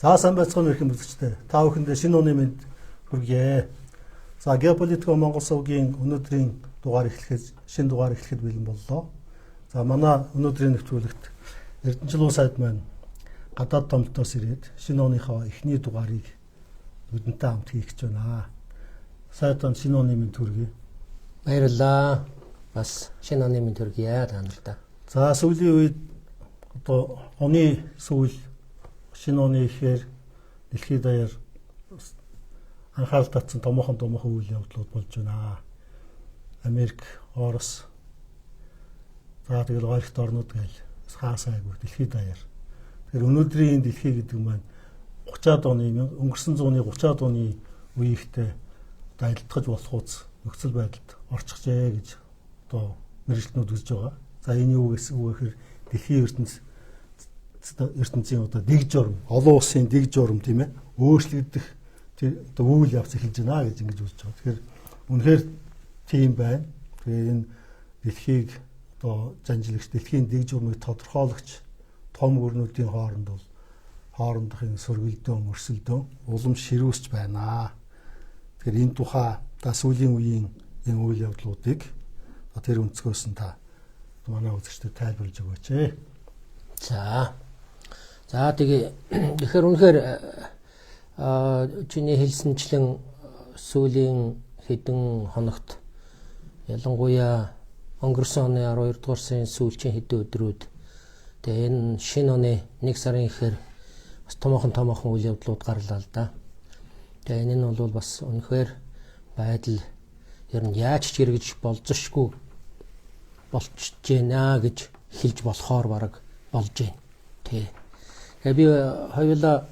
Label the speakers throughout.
Speaker 1: За сайн байцгаана ирэх үзэгчдээ. Та бүхэндээ шинэ оны мэнд хүргье. За геополитик Монгол сувгийн өнөөдрийн шинэ дугаар эхлэхэд бэлэн боллоо. За манай өнөөдрийн нэвтрүүлэгт Эрдэнэчил улс сайд маань гадаад томлтоос ирээд шинэ оныхоо эхний дугаарыг бидэнтэй хамт хийх гэж байна. Сайдын шинэ оны мэнд хүргье.
Speaker 2: Баярлалаа. Бас шинэ оны мэнд хүргье та нартай.
Speaker 1: За сүүлийн үед одоо оны сүүл шинэ оны ихээр дэлхийд даяар анхаарал татсан томоохон үйл явдлууд болж байна. Америк, Орос, за тэгэл ойролт орнууд гээл хаасайгүй дэлхийд даяар. Тэгэхээр өнөөдрийн дэлхий гэдэг маань 30-аад оны өнгөрсөн зууны 30-аад оны үеийнхтэй адилтгаж болох үз нөхцөл байдалд орчихжээ гэж одоо мэргэжлтнүүд үзэж байгаа. За энэ юу гэхээр дэлхийн ертөнцийн одоо дэг журам, олон улсын дэг журам тийм ээ өөрчлөгдөх одоо үйл явц эхэлж байна гэж ингэж үзэж байгаа. Тэгэхээр үнэхээр тийм байна. Тэгэхээр энэ дэлхийг одоо занжилгч дэлхийн дэг журмыг тодорхойлогч том гүрнүүдийн хоорондох энэ сөргөлдөөн, өрсөлдөөн улам ширүүсч байна. Тэгэхээр энэ тухай та сүүлийн үеийн энэ үйл явдлуудыг тэр өнцгөөс нь та манай үзэгчдэд тайлбарлаж өгөөч.
Speaker 2: За тэгэхээр үнэхээр чиний хэлсэнчлэн сүүлийн хэдэн хоногт ялангуяа өнгөрсөн оны 12 дугаар сарын сүүлчийн хэдэн өдрүүд тэгээ энэ шинэ оны 1 сарын ихээр бас томоохон үйл явдлууд гарлаа л да. Тэгээ энэ нь бол бас үнэхээр байдал ер нь яаж ч хэрэгж болзошгүй болчихж байна гэж хэлж болохоор бараг болж байна. Тэгээ би хоёулаа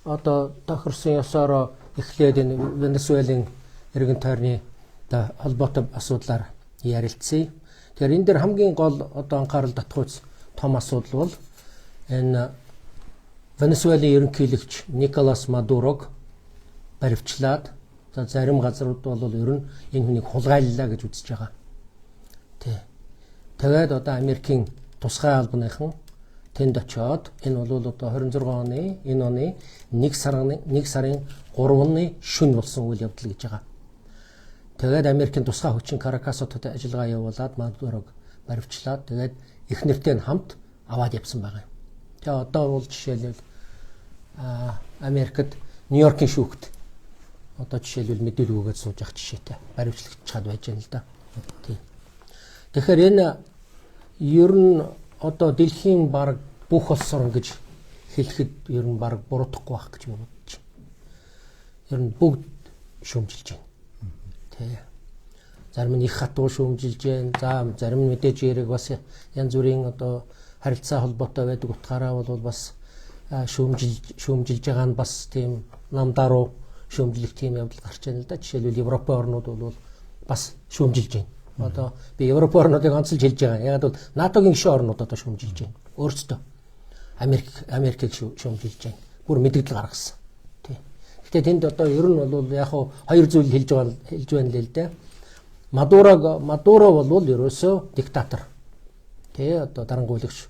Speaker 2: одоо тохирсон ёсоор эхлээд энэ Венесуелийн иргэн тойрны холбоотой асуудлаар ярилцъя. Тэгэхээр энэ дэр хамгийн гол одоо анхаарал татгууц том асуудал бол энэ Венесуелийн ерөнхийлөгч Николас Мадурог баривчлаад зарим газрууд бол ер нь энэ хүнийг хулгайллаа гэж үзэж байгаа. Тэгээд одоо Америкийн тусгай албаныхан тэнд очиод энэ бол одоо 26 оны энэ оны 1 сарын 3-ны шөнө болсон үйл явдал гэж байгаа. Тэгээд Америкийн тусгай хүчин Каракас хотод ажиллагаа явуулаад Мадурог баривчлаад тэгээд их нэртэй хамт аваад явсан байгаа юм. Тэгээ одоо бол жишээлбэл Америкт Нью-Йоркийн шүүхт одоо жишээлбэл мэдээлэл өгөөд сууж явах жишээтэй баривчлагчаад байж байна л да. Тэгэхээр энэ ер нь одоо дэлхийн баг бүх улс орн гэж хэлэхэд ер нь баг буруудахгүй байх гэж бодож байна. Ер нь бүгд шүүмжилж байна. Зарим нь их хатуу шүүмжилж байна. За зарим нь мэдээж яриг бас янз бүрийн одоо харилцаа холбоотой байдаг утгаараа бол бас шүүмжилж байгаа нь бас тийм намдаруу шүүмжлэх тийм явдал гарч байна л да. Жишээлбэл Европын орнууд бол бас шүүмжилж байна. Одоо би Европ орнуудыг онцолж хэлж байгаа. Яг бол НАТОгийн гишүүн орнууд одоо шүүмжилж байна. Өөрсдөө Америкийг шүүмжилж байна. Бүр мэдээлэл гаргасан. Гэхдээ тэнд одоо ер нь бол яг хоёр зүйл хэлж байна л дээ. Мадуро бол ерөөсөө диктатор. Одоо дарангуйлагч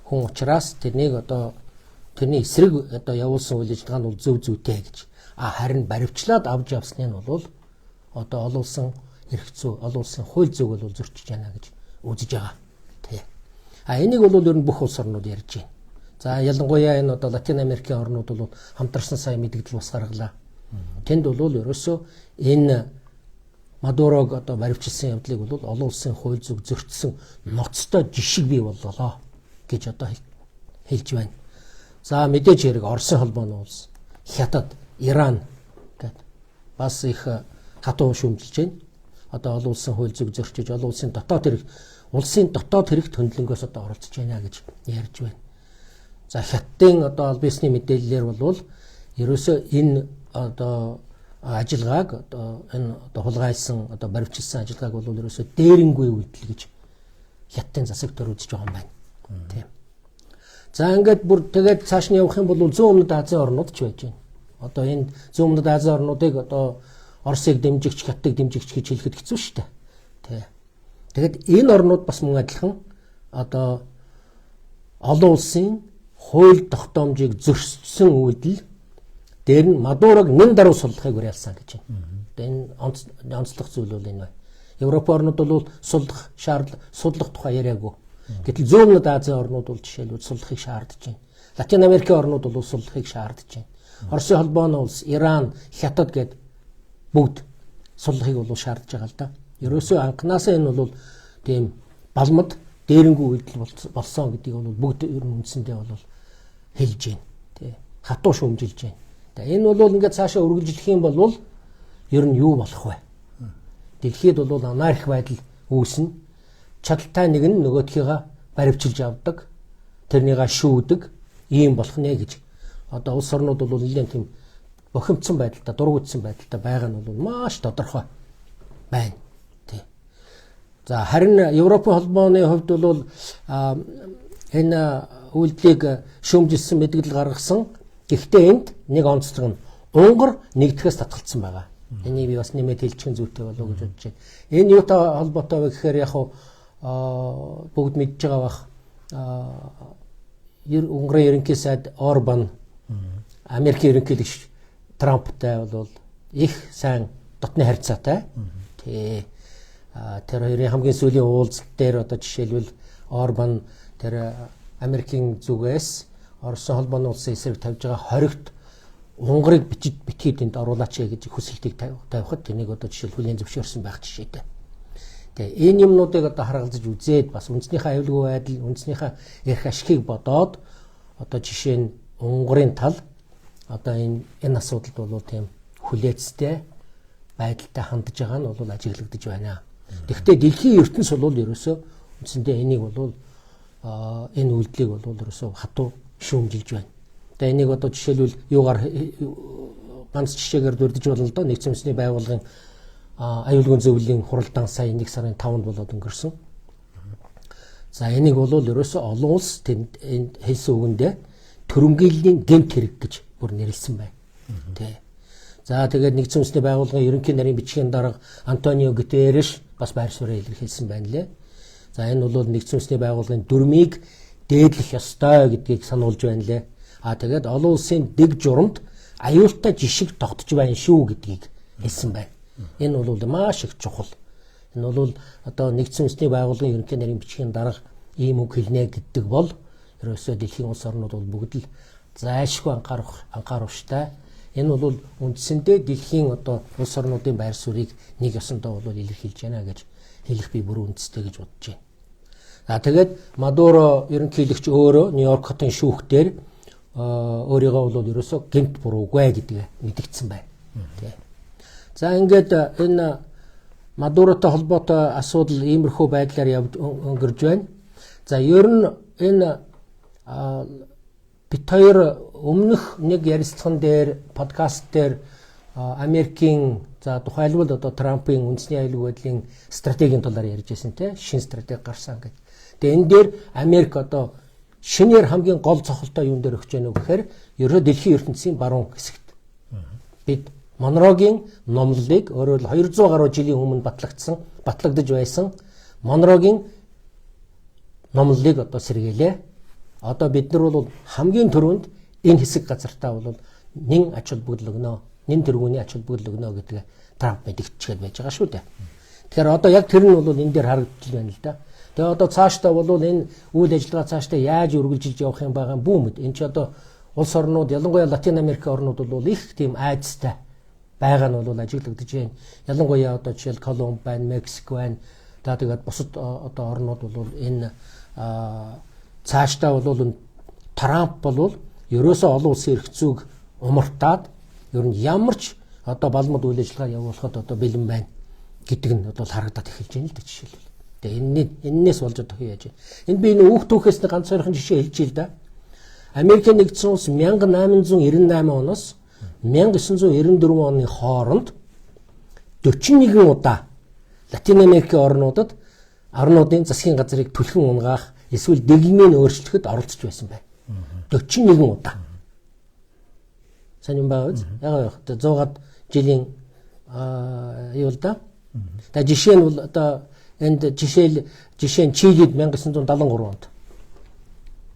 Speaker 2: хүн учраас тэрнийг одоо тэрний эсрэг одоо явуулсан үйл ажиллагаа нь бол зөв зүйтэй гэж. Харин баривчлаад авч явсны нь бол одоо олон улсын эрх зүй, олон улсын хууль зүйг бол зөрчиж байна гэж үзэж байгаа. Энийг бол ер нь бүх улс орнууд ярьж байна. За ялангуяа энэ одоо Латин Америкийн орнууд бол хамтарсан сая мэдээлэл бас гаргалаа. Тэнд бол ерөөсөө энэ Мадурог одоо баривчилсан явдлыг бол олон улсын хууль зүйг зөрчсөн ноцтой жишг бий боллоо гэж одоо хэлж байна. За мэдээж хэрэг Оросын холбооны улс, Хятад, Иран гэд бас их хатуу шүүмжилж байна. Одоо олон улсын хууль зүйг зөрчиж олон улсын дотоод хэрэг хөндлөнгөөс одоо оролцож байна гэж ярьж байна. За Хятадын одоо аль биесний мэдээллээр бол ерөөсөө энэ одоо ажиллагааг одоо энэ одоо хулгайлсан одоо баривчилсан ажиллагааг бол ерөөсөө дээрэнгүй үйлдэл гэж Хятадын засаг төр үзэж байгаа юм байна. Тийм. За ингээд бүр тэгээд цааш нь явах юм бол зүүн өмнөд Азийн орнууд ч байж байна. Одоо энэ зүүн өмнөд Азийн орнуудыг одоо Оросыг дэмжигч, Хятадыг дэмжигч гэж хэлэхэд хэцүү шүү дээ. Тэгээд энэ орнууд бас мөн адилхан одоо олон улсын хууль тогтоомжийг зөрчсөн үйлдэл дээр нь Мадурог нэн даруй суллахыг уриалсан гэж байна. Энэ онцлог зүйл бол энэ байна. Европ орнууд бол судлах тухай яриаггүй. Гэтэл зүүн Азийн орнууд бол жишээлбэл судлахыг шаардж байна. Латин Америкийн орнууд бол судлахыг шаардж байна. Оросын холбооны улс, Иран, Хятад гээд бүгд судлахыг бол шаардж байгаа л да. Ерөөсөө анхнаасаа энэ бол тийм балмад дээрэнгүй үйлдэл болсон гэдгийг бол бүгд ер нь үндсэндээ бол хэлж байна. Тэ хатуу шүүмжилж байна. Тэгээ энэ бол ингээд цаашаа үргэлжлэх юм бол ер нь юу болох вэ? Дэлхийд бол анархи байдал үүснэ. Чадaltaй нэг нь нөгөөдхийгээ баривчилж авдаг, тэрнийгээ шүүдэг, ийм болох нэ гэж. Одоо улс орнууд бол нэлээд тийм бохимдсан байдалтай, дургуутсан байдалтай байгаа нь бол маш тодорхой байна. Тий. За харин Европын холбооны хувьд бол энэ үйлдэлийг шүүмжилсэн мэдгэл гаргасан. Гэхдээ энд нэг онцлог нь Унгар нэгдэхээс татгалцсан байгаа. Энийг би бас нэмээд хэлчихэн зүйтэй болов уу гэж бодож байна. Энэ юутай холбоотой вэ гэхээр яг бүгд мэдж байгаа бах Унгарын ерөнхий сайд Орбан Америкийн ерөнхийлөгч Трамптай бол их сайн дотны харьцаатай. Тэ тэр хоёрын хамгийн сүүлийн уулзалт дээр одоо жишээлбэл Орбан тэр Америкийн зүгээс Оросын холбооны улсын эсрэг тавьж байгаа хоригт Унгарыг битгий тэнд оруулаач гэж хүсэлтийг тавихад тэнийг одоо жишээл хүлээн зөвшөөрсөн байх жишээтэй. Тэгээ энэ юмнуудыг одоо харгалзаж үзээд бас үндэснийхээ аюулгүй байдал, үндэснийхээ эрх ашигыг бодоод одоо жишээ нь Унгарын тал одоо энэ асуудалд бол тийм хүлээцтэй байдалтай хандж байгаа нь бол ажиглагдаж байна. Тэгэхдээ дэлхийн ертөнц бол ерөөсөө үндсэндээ энийг бол энэ үйлдэлийг бол ерөөсөө хатуу шүүмжилж байна. Тэгээ энийг одоо жишээлбэл юугаар ганц жишээгээр дурдж болно л доо. Нэгдсэн үндэсний байгууллагын аюулгүй зөвлөлийн хуралдаан сая 1 сарын 5-нд болоод өнгөрсөн. За энийг бол ерөөсөө олон улс тэнд хэлсэн үгэндээ төрөмгийллийн гэмт хэрэг гэж бүр нэрлсэн байна. Тэ. За тэгээд нэгдсэн үндэсний байгууллагын ерөнхий нарийн бичгийн дарга Антонио Гутерреш бас байр суурьаа илэрхийлсэн байна лээ. За энэ бол нэгдсэн үндэсний байгууллагын дүрмийг дээдлэх ёстой гэдгийг сануулж байна лээ. Тэгээд олон улсын дэг журамд аюултай жишг тогтож байна шүү гэдгийг хэлсэн байна. Энэ бол маш их чухал. Энэ бол одоо нэгдсэн үндэсний байгууллагын ерөнхий нарийн бичгийн дарга ийм үг хэлнэ гэдэг бол ерөөсөө дэлхийн улс орнууд бол бүгд л зайлшгүй анхааруулжтай. Энэ бол үндсэндээ дэлхийн одоо улс орнуудын байр суурийг нэг ёсондоо бол илэрхийлж байна гэж хэлэх би бүр үндэстэй гэж бодож байна. За тэгээд Мадуро ерөнхийлөгч өөрөө Нью-Йорк хотын шүүхтээр өөрийгөө бол ерөөсөө гэмт буруугүй гэдгийг мэдгдсэн байна. Тэ. За ингээд энэ Мадуротой холбоотой асуудал иймэрхүү байдлаар өнгөрж байна. За ер нь энэ бит хоёр өмнөх нэг ярилцлаган дээр подкаст дээр Америкийн за тухайлбал одоо Трампын үндэсний аюулгүй байдлын стратегийн талаар ярьж байсан те шинэ стратеги гарсан гэдэг. Тэгээ энэ дээр Америк одоо шинээр хамгийн гол цохолтой юун дээр өгч яана вэ гэхээр ерөө дэлхийн ертөнцийн баруун хэсэгт бид Монрогийн номлолыг өөрөөр 200 гаруй жилийн өмнө батлагдаж байсан Монрогийн номлолыг одоо сэргээлээ. Одоо бид нар бол хамгийн түрүүнд энэ хэсэг газартаа бол нэн ач холбогдол өгнө, нэн тэргүүний ач холбогдол өгнө гэдэг Трамп мэдгдчихэд байж байгаа шүү дээ. Тэгэхээр одоо яг тэр нь бол энэ дээр харагдаж байна л да. Тэгээ одоо цаашдаа бол энэ үйл ажиллагаа цаашдаа яаж үргэлжилж явах юм байгаа бүү мэд. Энэ ч одоо улс орнууд ялангуяа Латин Америкийн орнууд бол их тийм айцтай байгаа нь бол ажиглагдаж байна. Ялангуяа одоо жишээл Колумб байна, Мексик байна. За тэгээд бусад одоо орнууд бол энэ цаашдаа бол Трамп бол ерөөсөө олон улсын эрх зүйг умартаад ер нь ямар ч одоо балмад үйл ажиллагаа явуулахад одоо бэлэн байна гэдэг нь бол харагдаад эхэлж байна л да жишээлбэл. Тэгээ энэс болж одоо хий яаж байна. Энд би энэ хүүхд түүхээс нэг ганц хоёрхан жишээ хэлж ил да. Америкийн нэгдсэн улс 1898 оноос 1994 оны хооронд 41 удаа Латин Америкийн орнуудын засгийн газрыг түлхэн унгаах эсвэл дэглэмийг өөрчлөхөд оролцож байсан байна. 41 удаа. Сайн юм байна уу? Яг 100-аад жилийн юу л да. Тэгээ жишээ нь бол одоо энд жишээ нь Чилид 1973 онд.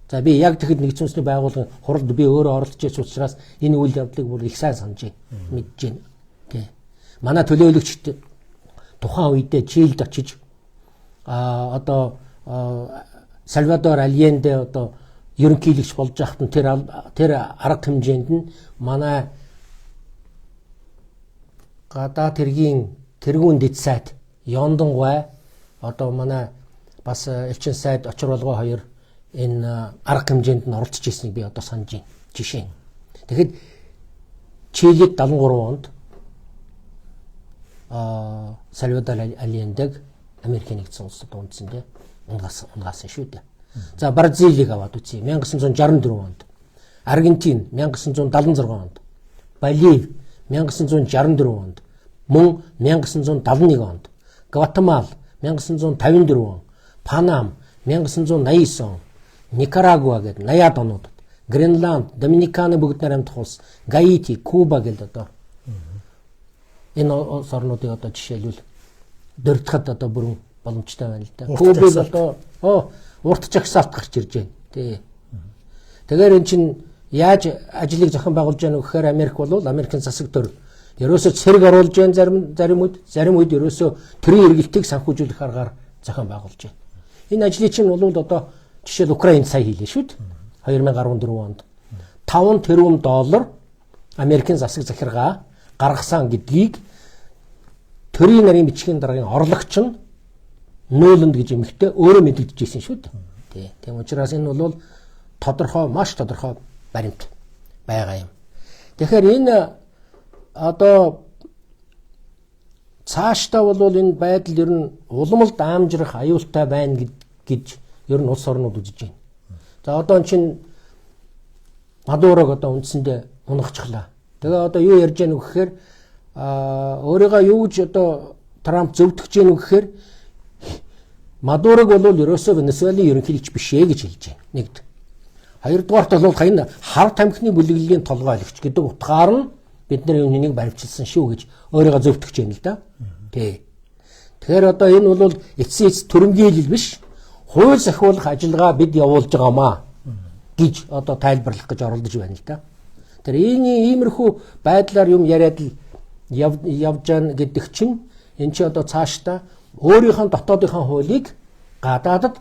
Speaker 2: За би яг тэгэхэд нэгдсэн үндэсний байгууллагын хуралд би өөрөө оролцож байсан учраас энэ үйл явдлыг бүр их сайн санаж байна. Мэдж байна. Тий. Манай төлөөлөгчд тухайн үедээ Чилд очиж одоо Сальвадор Альенде одоо ерөнхийлөгч болж байхад нь тэр арга хэмжээнд нь манай гадаад хэргийн тэргүүн дэд сайд Йондон гой одоо манай бас элчин сайд очролгоо хоёр энэ арга хэмжээнд нь оролцож ирснийг би одоо санаж байна. Жишээ нь. Тэгэхэд Чилид 73 онд Сальвадор Альендег Америкийн нэгдсэн улсад үндсэндээ унгаасан шүү дээ. За Бразилийг аваад үзье. 1964 онд. Аргентин 1976 онд. Боливи 1964 онд. Мөн 1971 онд. Гватемала 1954 он. Панам 1989 он. Никарагуа гэдэг 80-аад онуудад. Гренланд, Доминиканы бүгд найрамдах улс, Гаити, Куба гэдэг одоо энэ улс орнуудыг одоо жишээлбэл дөрөвдөд одоо бүрэн боломжтой байна л да. Кубыг одоо урт жагсаалт гарч ирж байна. Тий. Тэгэхээр эн чинь яаж ажлыг зохион байгуулж яах вэ гэхээр Америк бол Америкийн засаг төр ерөөсөө цэрэг оруулж байна зарим үед ерөөсөө төрийн эргэлтийг санхүүжүүлэх аргаар зохион байгуулж байна. Энэ ажлыг чинь бол одоо жишээл Украинд сая хийлээ шүү дээ. 2014 онд 5 тэрбум доллар Америкийн засаг захиргаа гаргасан гэдгийг төрийн нарийн бичгийн даргын орлогч нь нөөлөнд гэж эмэгтэй өөрөө мэдэгдэж ирсэн шүү дээ. Тийм учраас энэ бол маш тодорхой баримт байгаа юм. Тэгэхээр энэ одоо цаашдаа бол энэ байдал ер нь уламжлалт даамжрах аюултай байна гэж ер нь улс орнууд үзэж байна. За одоо чинь Мадурог одоо үндсэндээ унгахчлаа. Тэгээ одоо юу ярьж яах вэ гэхээр өөрийгөө юу гэж одоо Трамп зөвтгөж яах вэ гэхээр Мадурог бол ерөөсөө Венесуелийн ерөнхийлөгч биш ээ гэж хэлж байна. Нэгд. Хоёрдугаарт бол энэ хар тамхины бүлэглэлийн толгойлогч гэдэг утгаар нь бид нар үүнийг баримтжилсан шүү гэж өөрийгөө зөвтгөж байна л да. Тий. Тэгэхээр одоо энэ бол эцсийн төрөмгийлэл биш. Хууль сахиулах ажиллагаа бид явуулж байгаамаа гэж одоо тайлбарлах гэж оролдож байна л да. Тэр иймэрхүү байдлаар юм яриад л явж гэн гэдэг чинь эн чи одоо цаашдаа өөрийнхөө дотоодынхаа хуулийг гадаадад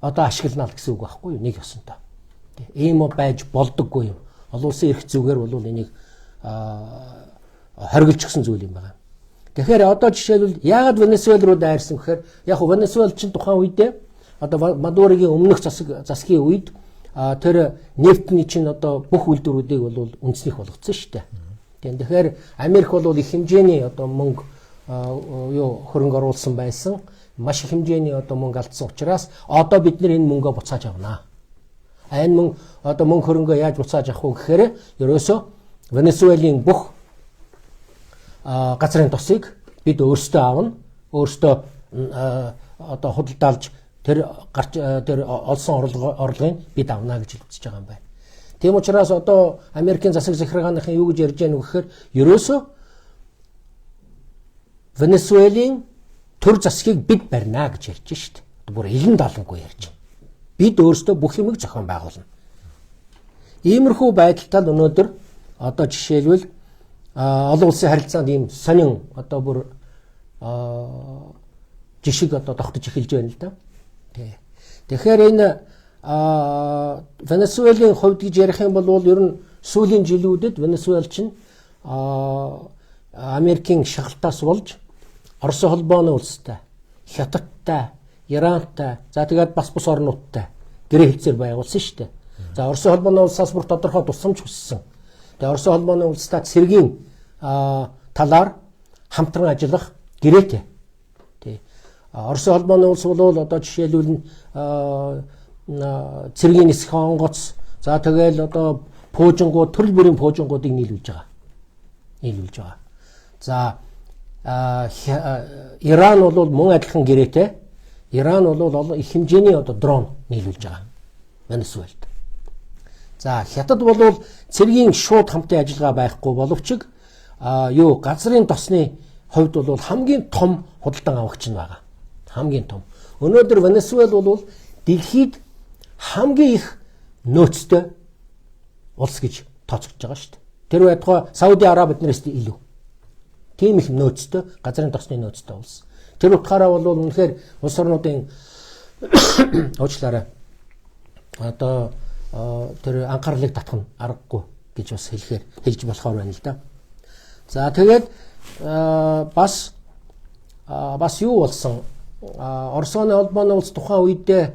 Speaker 2: одоо ашиглана гэсэн үг байхгүй юу? Нэг ёсонтой. Ийм байж болдоггүй юм. Олон улсын эрх зүгээр бол энийг хоригдчихсан зүйл юм байна. Тэгэхээр одоо жишээлбэл яагаад Венесуэл руу дайрсан гэхээр яг Венесуэл чинь тухайн үедээ одоо Мадурогийн өмнөх засгийн үед тэр нефтний чинь одоо бүх үйлдвэрүүдийг бол үндэснийх болгоцсон шүү дээ. Тэгэхээр Америк бол их хэмжээний одоо мөнгө хөрөнгө оруулсан байсан. Маш их хэмжээний одоо мөнгө алдсан учраас одоо бид нар энэ мөнгөө буцааж авнаа. Энэ мөнгө одоо мөнгө хөрөнгөө яаж буцааж авах вэ гэхээр ерөөсөө Венесуелийн бүх газрын тосыг бид өөрсдөө авна. Өөрсдөө одоо худалдаалж тэр олсон орлогыг бид авна гэж хэлж байгаа юм байна. Тийм учраас одоо Америкийн засаг захиргааныхан юу гэж ярьж байгаа нь гэхээр ерөөсөө Венесуелийн төр засгийг бид барина гэж ярьж шít. Бүр илэн далангүй ярьж. Бид өөрсдөө бүх юмыг зохион байгуулна. Иймэрхүү байдалтай өнөөдөр одоо жишээлбэл олон улсын харилцаанд ийм сонин одоо бүр жишг одоо тогтож эхэлж байна л да. Тэгэхээр энэ Венесуелийн хувьд гэж ярих юм бол ер нь сүүлийн жилүүдэд Венесуел чинь Америкийн шахалтаас болж Орос холбооны улстай, Хятадтай, Ирантай, за тэгээд бас бус орнуудтай гэрээ хэлцээр байгуулсан шүү дээ. За Орос холбооны улсаас бүр тодорхой тусламж хүссэн. Тэгээд Орос холбооны улстай цэргийн талаар хамтран ажиллах гэрээтэй. Тий. Орос холбооны улс бол одоо жишээлбэл цэргийн нисэх онгоц, за тэгээд одоо пуужингууд, төрөл бүрийн пуужингуудыг нийлүүлж байгаа. За Иран бол мөн адилхан гэрээтэй. Иран бол их хэмжээний одоо дрон нийлүүлж байгаа. Венесуэлд. За Хятад бол цэргийн шууд хамтын ажиллагаа байхгүй боловч газрын тосны хувьд бол хамгийн том худалдан авагч нь байгаа. Хамгийн том. Өнөөдөр Венесуэл бол дэлхийд хамгийн их нөөцтэй улс гэж тооцогдож байгаа шүү дээ. Тэр байтугай Сауди Араби биднээс илүү. Тийм их нөөцтэй, газрын тосны нөөцтэй улс. Тэр утгаараа бол үнэхээр улс орнуудын уучлаарай. Одоо тэр анхаарлыг татах нь аргагүй гэж бас хэлж болохоор байна л да. За тэгээд бас юу болсон? Оросны холбооны улс тухайн үедээ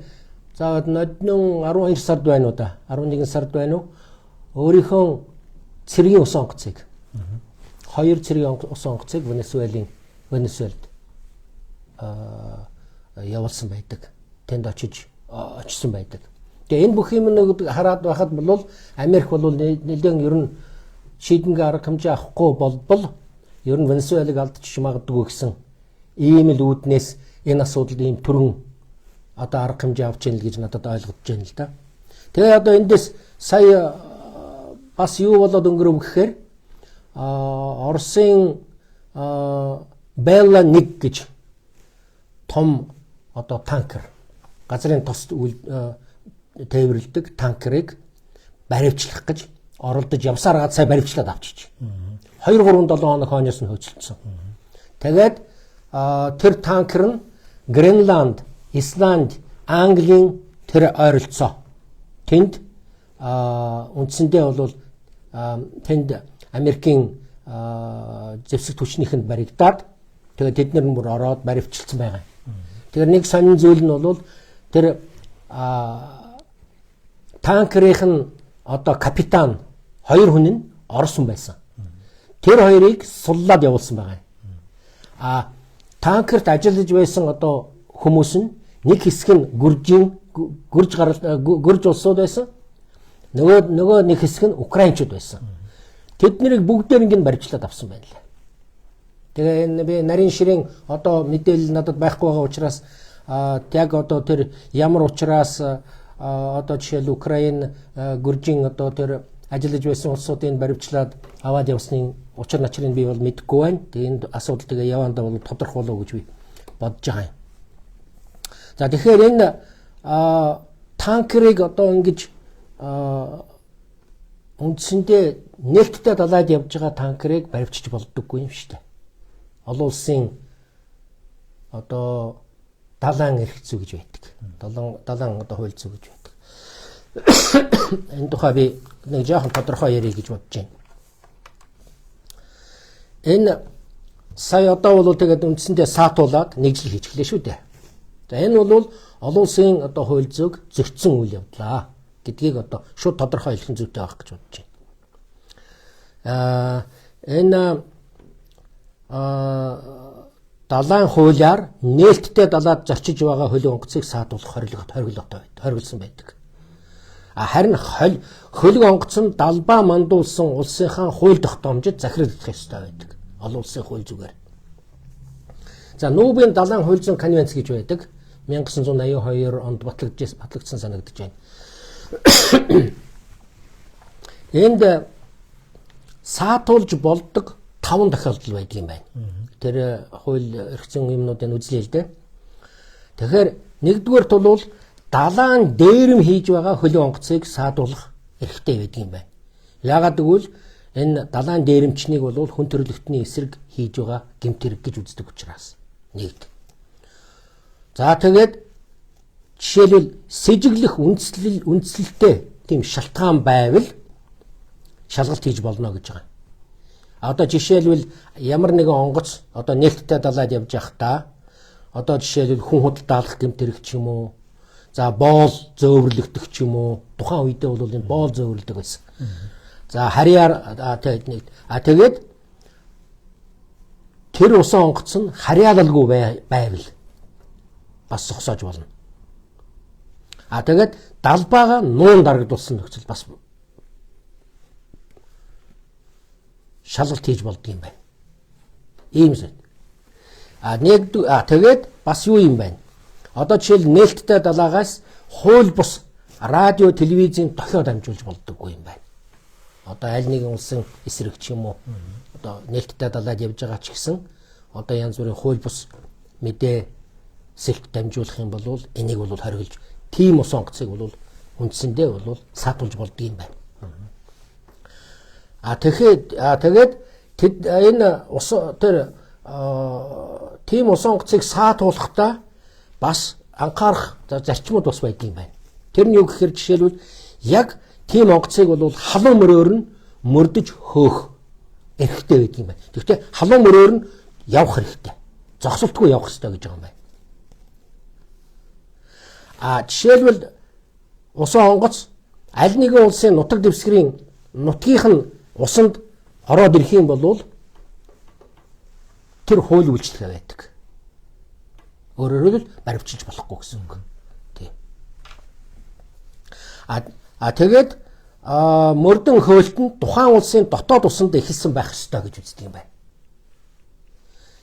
Speaker 2: за ноднон 12 сард байна уу да? 11 сард байна уу? Өөрийнхөө цэргийн ус онгоцыг 2 цэргийн ус онгоцыг Венесуэлд явуулсан байдаг. Тэнд очсон байдаг. Тэгээ энэ бүх юм нэг хараад байхад бол Америк бол нэлээд ер нь шийдэнгээ арга хэмжээ авахгүй болбол ер нь Венесуэлийг алдчих магадгүй гэсэн ийм л үүднээс энэ асуудалд ийм түрэн одоо арга хэмжээ авч яана л гэж надад ойлгогдож байна л да. Тэгээ одоо эндээс сая бас юу болоод өнгөрөв гэхээр Оросын Белла 1 гэж том одоо танкер газрын тост тээвэрлэдэг танкерыг баривчлах гэж оролдож явсаар гад сая баривчлаад авчиж. 2-3-7 хоног хойноос нь хөөцөлдсөн. Тэгээд тэр танкер нь Гренланд, Исланд, Английн тэр ойролцоо. Тэнд үндсэндээ бол тэнд Америкийн зэвсэг түвшнийхэнд баригдаад тэгээд тэд нар бүр ороод баривчилсан байгаа. Тэгэхээр нэг сонин зүйл нь бол тэр танкерийнх нь одоо капитан 2 хүн нь Орос хүн байсан. Тэр хоёрыг суллаад явуулсан байгаа. Танкерт ажиллаж байсан одоо хүмүүс нь нэг хэсэг нь гүрж улсууд байсан. Нөгөө нэг хэсэг нь украинчууд байсан. Тэднийг бүгдээр ингэ барьжлаад авсан байна лээ. Тэгээ энэ би нарийн ширийн одоо мэдээлэл надад байхгүй байгаа учраас яг одоо тэр ямар учраас одоо жишээл Украин гүржийн одоо тэр ажиллаж байсан улсуудын баривчлаад аваад явсны учир начрыг би бол мэдэхгүй байна. Тэгээ энэ асуудал тэгээ явандаа бол тодорхой болов гэж би бодож байгаа юм. За тэгэхээр энэ танкерыг одоо ингэж үндсэндээ нээлттэй далайд явж байгаа танкерыг баривчиж болдоггүй юм шүү дээ. Олон улсын одоо далайн эрх зүй гэж байдаг. Далайн одоо хууль зүй гэж байдаг. Энэ тухай би нэг жоохон тодорхой ярих гэж бодож байна. Энэ сая одоо бол тэгээд үндсэндээ саатуулаад нэгжил хийж эхлэв шүү дээ. За энэ бол олон улсын одоо хууль зүйг зөрчсөн үйл явдлаа гэдгийг одоо шууд тодорхой хэлэх зүйтэй байх гэж бодож байна. Энэ далайн хуулиар нээлттэй далаад зорчиж байгаа хөлөг онгоцыг саадуулах хориглосон байдаг. Харин хөлөг онгоц нь далбаа мандуулсан улсынхаа хууль тогтоомжид захирлах ёстой байдаг. Олон улсын хууль зүгээр. За Нүүбийн далайн хууль зүйн конвенц гэж байдаг. 1982 онд батлагдсан санагдаж байна. Энд саатуулж болдог 5 тохиолдол байдаг юм байна. Тэр хууль эрх зүйн юмнуудыг үзлээ л дээ. Тэгэхээр нэгдүгээрт бол далайн дээрэм хийж байгаа хөлөг онгоцыг саадуулах эрхтэй байдаг юм байна. Яагаад гэвэл энэ далайн дээрэмчнийг бол хүн төрөлхтний эсрэг хийж байгаа гэмт хэрэг гэж үздэг учраас. Нэгд. За тэгээд жишээлбэл сэжиглэх үндслэлтэй тийм шалтгаан байвал шалгалт хийж болно гэж байгаа. Одоо жишээлбэл ямар нэгэн онгоц одоо нээлттэй далайд явж байхдаа одоо жишээлбэл хүн худалдаалах гэмт хэрэг ч юм уу, за боол зөөвөрлөгдөх ч юм уу, тухайн үедээ бол энэ боол зөөвөрлөдөг байсан. За харьяар тэгээд тэр усан онгоц нь харьяалалгүй байвал бас зогсоож болно. Тэгээд далбаага нуун дарагдуулсан нөхцөл бас шалгалт хийж болдго юм байна. Ийм зүйл. Тэгээд бас юу юм байна? Одоо жишээл нээлттэй далаагаас хууль бус радио, телевизийн дохио дамжуулж болдоггүй юм байна. Одоо аль нэгэн улсын эсрэг ч юм уу одоо нээлттэй далайд явж байгаа ч гэсэн одоо янз бүрийн хууль бус мэдээ сэлт дамжуулах юм бол энийг бол хориглож тийм ус онгоцыг бол үндсэндээ бол саатуулж болдго юм байна. Тэгээд энэ ус тэр тийм ус онгоцыг саатуулахдаа бас анхаарах зарчмууд бас байдаг юм байна. Тэр нь юу гэхээр жишээлбэл яг тийм онгоцыг бол халуун мөрөөр нь мөрдөж хөөх эрхтэй байдаг юм байна. Тэгвэл халуун мөрөөр нь явах хэрэгтэй. Зогсолтгүй явах хэрэгтэй гэж байгаа юм байна. Жишээлбэл усан онгоц аль нэгэн улсын нутаг дэвсгэрийн нутгийнх нь усанд ороод ирэх юм бол тэр хууль үйлчлэгээ байдаг. Өөрөөр хэлбэл баривчилж болохгүй гэсэн үг. Тийм. Тэгээд мөрдөн хөөлт нь тухайн улсын дотоод усанд эхэлсэн байх ёстой гэж үздэг юм байна.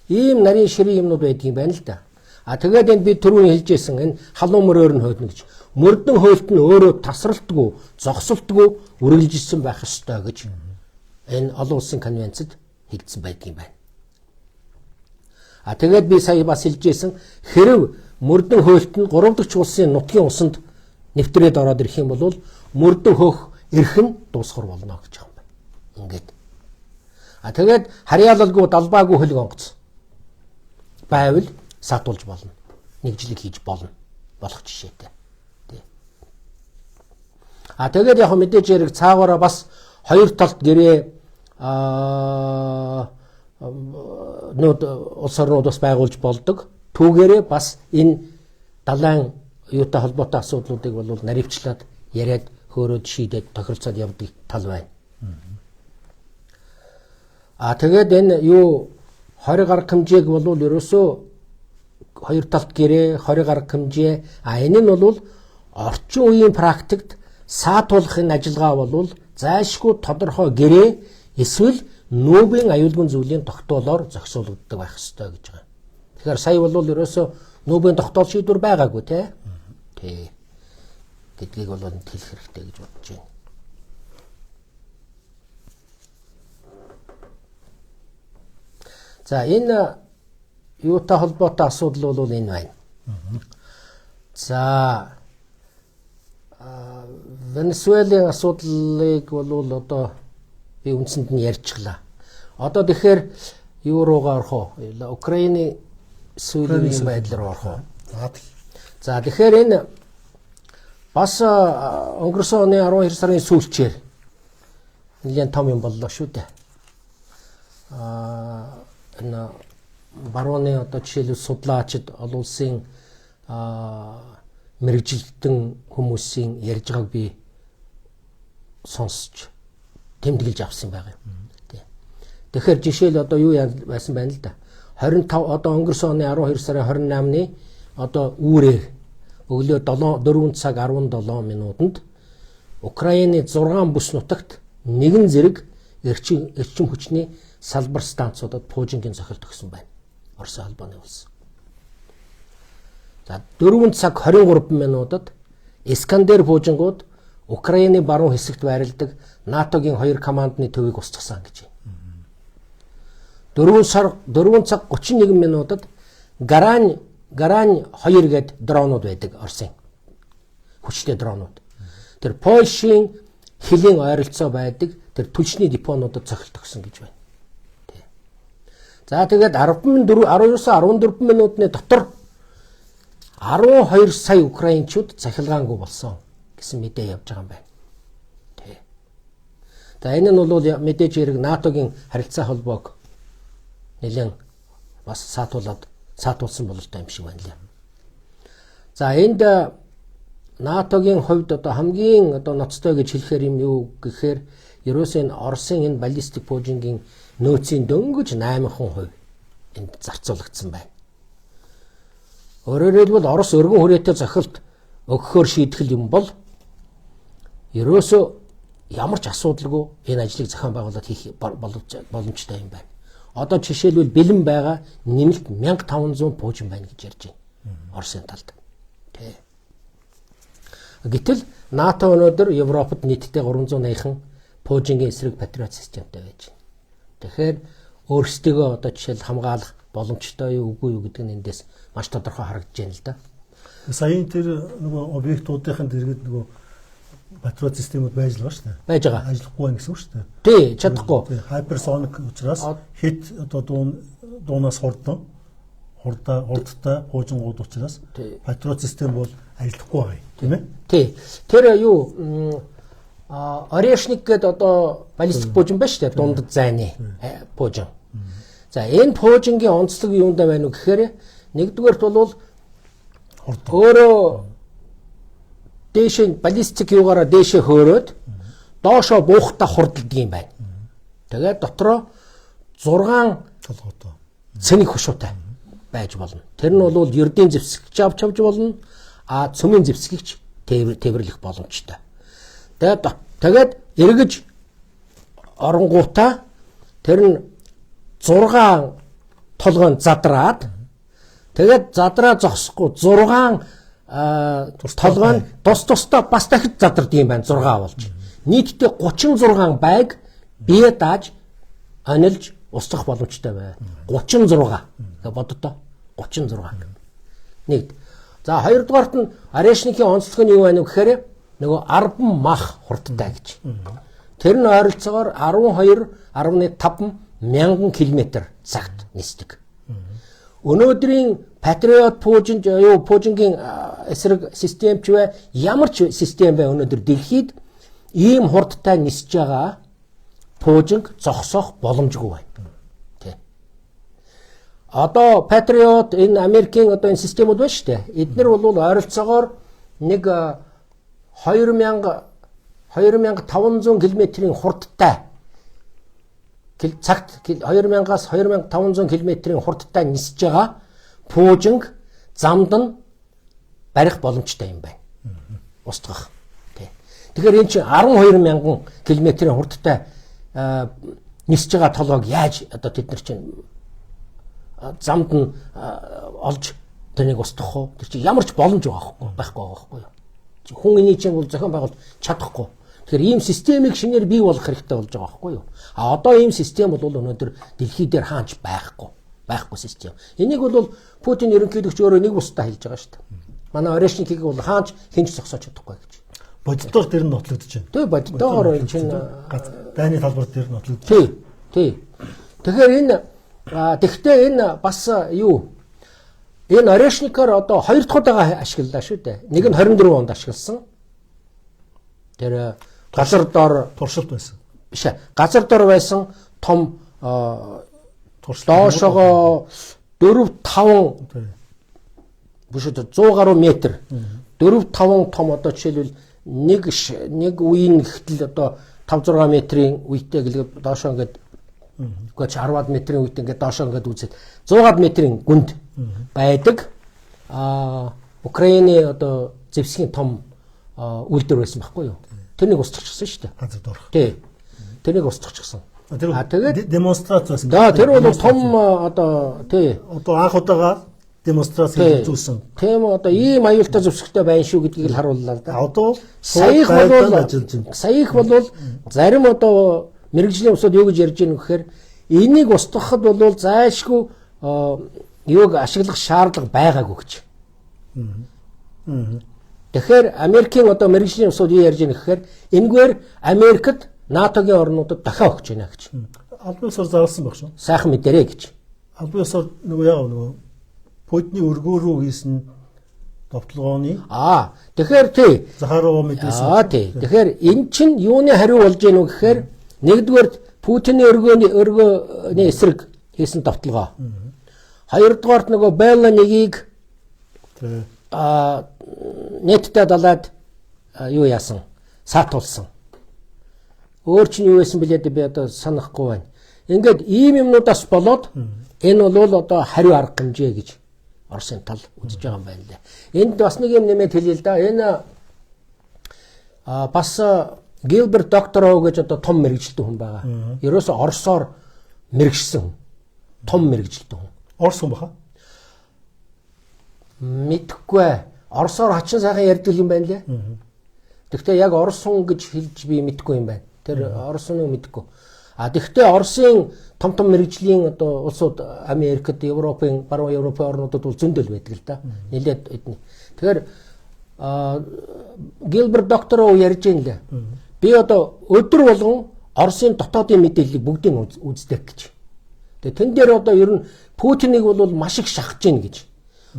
Speaker 2: Ийм нарийн ширийн юмнууд байдаг юм байна л да. Тэгээд энэ би түрүүн хэлжсэн энэ халуун мөрөөр нь хөөлнө гэж. Мөрдөн хөөлт нь өөрөө тасралтгүй, зогсолтгүй үргэлжилсэн байх ёстой гэж энэ олон улсын конвенцэд хэлсэн байдаг юм байна. Тэгээд би сая бас хэлжсэн хэрв мөрдөн хөөлт нь 3 дахь улсын нутгийн усанд нэвтрээд ороод ирэх юм бол мөрдөн хөөх эрх нь дуусгар болно гэж байгаа юм байна. Ингээд. Тэгээд харьяалалгүй далбаагүй хөлөг онгоц байвал саатуулж болно. Нэгжлэг хийж болно. Болох жишээтэй. Тий. Тэгээд яг мэдээж хэрэг цаагаараа бас хоёр талд гэрээ нүүд улс орнууд бас байгуулж болдог. Түүгээрээ бас энэ далайн юутай холбоотой асуудлуудыг бол наривчлаад яриад хөөрөөд шийдээд тохиролцоод явдаг тал байна. Тэгээд энэ юу 20 гаруй хэмжээг бол ерөөсөө хоёр талд гэрээ 20 гаруй хэмжээ энэ нь бол орчин үеийн практикт саатуулахын ажиллагаа бол зайлшгүй тодорхой гэрээ эсвэл нүүбийн аюулгүй зүйлийн тогтоолоор зохицуулагддаг байх ёстой гэж байгаа. Тэгэхээр сая бол ерөөсөө нүүбийн тогтоол шийдвэр байгаагүй тий. Гэдгийг бол хэлэх хэрэгтэй гэж бодож байна. За энэ юутай холбоотой асуудал бол энэ байна. За Венесуелийн асуудлыг бол одоо би үндсэнд нь ярьчихлаа. Одоо тэгэхээр юу руугаа орох уу? Украины сүүлийн байдал руу орох уу? За тэгэхээр энэ бас өнгөрсөн оны 12 сарын сүүлчээр нэлээд том юм боллоо шүү дээ. Энэ барууны одоо жишээлбэл судлаачид олон улсын мэрэгжилтэн хүмүүсийн ярьж байгааг би сонсч тэмдэглэж авсан байгаа юм. Тэгэхээр жишээл одоо юу байсан байна л да. 25 одоо өнгөрсөн оны 12 сарын 28-ны одоо үүрээр өглөө 4 цаг 17 минутанд Украины 6 бүс нутагт нэгэн зэрэг эрчим хүчний салбар станцуудад пуужингийн цохилт өгсөн байна. Оросын албаны улс. За 4 цаг 23 минутад Искандер пуужингууд Украины баруун хэсэгт байрладаг НАТОгийн 2 командны төвийг устгасан гэж байна. 4 цаг 31 минутад Гарань 2 гээд дронууд байдаг Оросын. Хүчтэй дронууд. Тэр Польшийн хилийн ойролцоо байдаг тэр түлшний депонуудад цохилт өгсөн гэж байна. За тэгээд 12-14 минутны дотор 12 сая украинчууд захилгаангүй болсон гэсэн мэдээ явж байгаа юм байна. Тэ. За энэ нь бол мэдээж хэрэг НАТОгийн харилцаа холбоог нэлээд бас саатуулсан бололтой юм шиг байна лээ. За энд НАТОгийн хувьд одоо хамгийн одоо ноцтой гэж хэлэхээр юм юу гэхээр ерөөсөө энэ Оросын энэ баллистик пуужингийн нөөцийн дөнгөж 8% энд зарцуулагдсан байна. Өөрөөр хэлбэл Орос өргөн хүрээтэй зохилт өгөхөөр шийтгэл юм бол ерөөсөө ямар ч асуудалгүй энэ ажлыг зохион байгуулалт хийх боломжтой юм байна. Одоо жишээлбэл бэлэн байгаа нэмэлт 1500 пуужин байна гэж ярьж байна. Оросын талд. Тэ. Гэтэл НАТО өнөөдөр Европод нийтдээ 380хан пуужингийн эсрэг патриот системтэй байж байна. Тэгэхээр өөрсдөө одоо жишээл хамгаалах боломжтой юу үгүй юу гэдэг нь эндээс маш тодорхой харагдаж байна л да.
Speaker 1: Саяын тэр нөгөө объектуудын дэргэд нөгөө патрот системүүд байж байгаа шүү дээ.
Speaker 2: Байж байгаа.
Speaker 1: Ажиллахгүй байх гэсэн үг шүү дээ.
Speaker 2: Тий, чадахгүй.
Speaker 1: Hypersonic учраас хит одоо дуунаас хурдтай хуужингууд учраас патрот систем бол ажиллахгүй байгаа юм, тийм ээ?
Speaker 2: Тий. Тэр юу Орешник гэдэг одоо баллистик буужин байна шүү дээ. Дундад зайны буужин. За энэ буужингийн онцлог юундаа байна вэ гэхээр нэгдүгээрт бол өөрөө дээшээ баллистик юугаараа дээшээ хөөрөөд доошоо буухтаа хурддаг юм байна. Тэгээд дотроо 6
Speaker 1: толгойтой
Speaker 2: цэник хушуутай байж болно. Тэр нь бол ердийн зэвсэгч авч болно. Цөмийн зэвсгийгч тээвэрлэх боломжтой. Тэгээд эргэж оронгуудаа тэр нь 6 толгойн задраад тэгээд задраа зогсохгүй 6 толгой нь тусдаа бас дахид задардаг юм байна 6 болж. Нийтдээ 36 байг бие дааж анилж устгах боломжтой байна. 36 гэ боддоо 36. Нэгд. За хоёрдугаарт нь Орешникийн онцлог нь юу байна вэ гэхээр нөгөө 10 мах хурдтай гэж. Тэр нь ойролцоогоор 12.5 мянган км цагт нисдэг. Өнөөдрийн Patriot пуужингийн эсрэг систем ч бай ямар ч систем бай өнөөдөр дэлхийд ийм хурдтай нисэж байгаа пуужинг зогсоох боломжгүй байна. Тэ. Одоо Patriot энэ Америкийн одоо энэ системүүд байна шүү дээ. Эдгээр бол ойролцоогоор нэг 2500 км-ийн хурдтай цагт 2000-аас 2500 км-ийн хурдтай нисэж байгаа пуужинг замд нь барих боломжтой юм байна. Устгах. Тэгэхээр энэ чинь 12000 км-ийн хурдтай нисэж байгаа толгойг яаж одоо тэд нар чинь замд нь олж тэрнийг устгах уу? Тэр чинь ямар ч боломж байхгүй байхгүй юу? Хүн эний чинь бол зохион байгуулалт чадахгүй. Тэгэхээр ийм системийг шинээр бий болгох хэрэгтэй болж байгаа байхгүй юу? Одоо ийм систем бол өнөөдөр дэлхий дээр хаанч байхгүй систем. Энийг бол Путин ерөнхийлөгч өөрөө нэг бусдаа хэлж байгаа шүү дээ. Манай Орешникийг бол хаанч хинч зогсоож чадахгүй гэж.
Speaker 1: Боддоор тэр нь нотлогдож байна.
Speaker 2: Тэг боддоор энэ чинь
Speaker 1: дайны талбар дээр нотлогдож байна.
Speaker 2: Тий. Тэгэхээр энэ бас юу энэ Орешникаар одоо 2 дахь удаага ашиглалаа шүү дээ. Нэг нь 24 онд ашигласан. Тэр газар дор
Speaker 1: туршилт байсан.
Speaker 2: Биш ээ. Газар дор байсан том доошогоо 4-5 биш 100 гаруй метр 4-5 том одоо жишээлбэл нэг үеийн ихтэл одоо 5-6 метрийн үетэй гэлээ доошоо ингээд үгүй 10-аад метрийн үетэй ингээд доошоо ингээд үзээд 100-аад метрийн гүнд байдаг Украины одоо зэвсгийн том үйлдвэр байсан байхгүй юу? Тэрнийг устгачихсан шүү дээ.
Speaker 1: Газар дорх.
Speaker 2: Тий. Тэрнийг устгачихсан.
Speaker 1: Тэгээд демонстрац байсан.
Speaker 2: Да, тэр бол том одоо тий.
Speaker 1: Одоо анх удаага демонстрац хийжүүлсэн.
Speaker 2: Тийм одоо ийм аюултай зэвсэгтэй байна шүү гэдгийг л харууллаа л да.
Speaker 1: Одоо
Speaker 2: саях бол зарим одоо мэрэгжлийн усуд юу гэж ярьж байгаа юм гэхээр энийг устгахад бол зайлшгүй юуг ашиглах шаардлага байгаагүй гэж. Тэгэхээр Америкийн одоо мэрэгжлийн усуд юу ярьж байгаа гэхээр энэгээр Америкт НАТОгийн орнуудад дахиад өгч байна гэж.
Speaker 1: Албан ёсоор зарласан баг шүү.
Speaker 2: Сайхан мэдэрээ гэж.
Speaker 1: Албан ёсоор нөгөө Путиний өргөө рүү хийсэн довтлогооны
Speaker 2: тэгэхээр тий.
Speaker 1: Захарова мэдээсэн.
Speaker 2: Тий. Тэгэхээр эн чинь юуны хариу болж гэнэ үү гэхээр нэгдүгээр Путиний өргөөний эсрэг хийсэн довтлогоо. Хоёрдугаарт нөгөө Белла нэгийг нэттэй далаад юу яасан? Саатуулсан. Өөр чинь юу байсан бэлээ би одоо санахгүй байна. Ингээд ийм юмнуудаас болоод энэ бол одоо хариу арга хэмжээ гэж Оросын тал үзэж байгаа юм байна лээ. Энд бас нэг юм нэмээд хэлье л да. Энэ бас Гилберт Докторов гэж одоо том мэрэгчлэн хүн байгаа. Ерөөсө Оросоор мэрэгшсэн том мэрэгчлэн хүн.
Speaker 1: Орос хүн баха?
Speaker 2: Мэдхгүй. Оросоор хачин сайхан ярьдаг юм байна лээ. Гэхдээ яг Орос хүн гэж хэлж би мэдгүй юм байна. Тэр Орос хүн мэдгүй. Тэгэхдээ Оросын том мэрэгжлийн одоо улсууд Америкт, Европын, баруун Европын орнуудад бол зөндөл байдаг л да. Нэлээд эдний. Тэгэхээр Гилберт доктороо ярьж юм лээ. Би одоо өдөр болгон Оросын дотоодын мэдээллийг бүгдийг үздэг гэж. Тэгээ тэн дээр одоо ер нь Путиныг бол маш их шахаж гин гэж.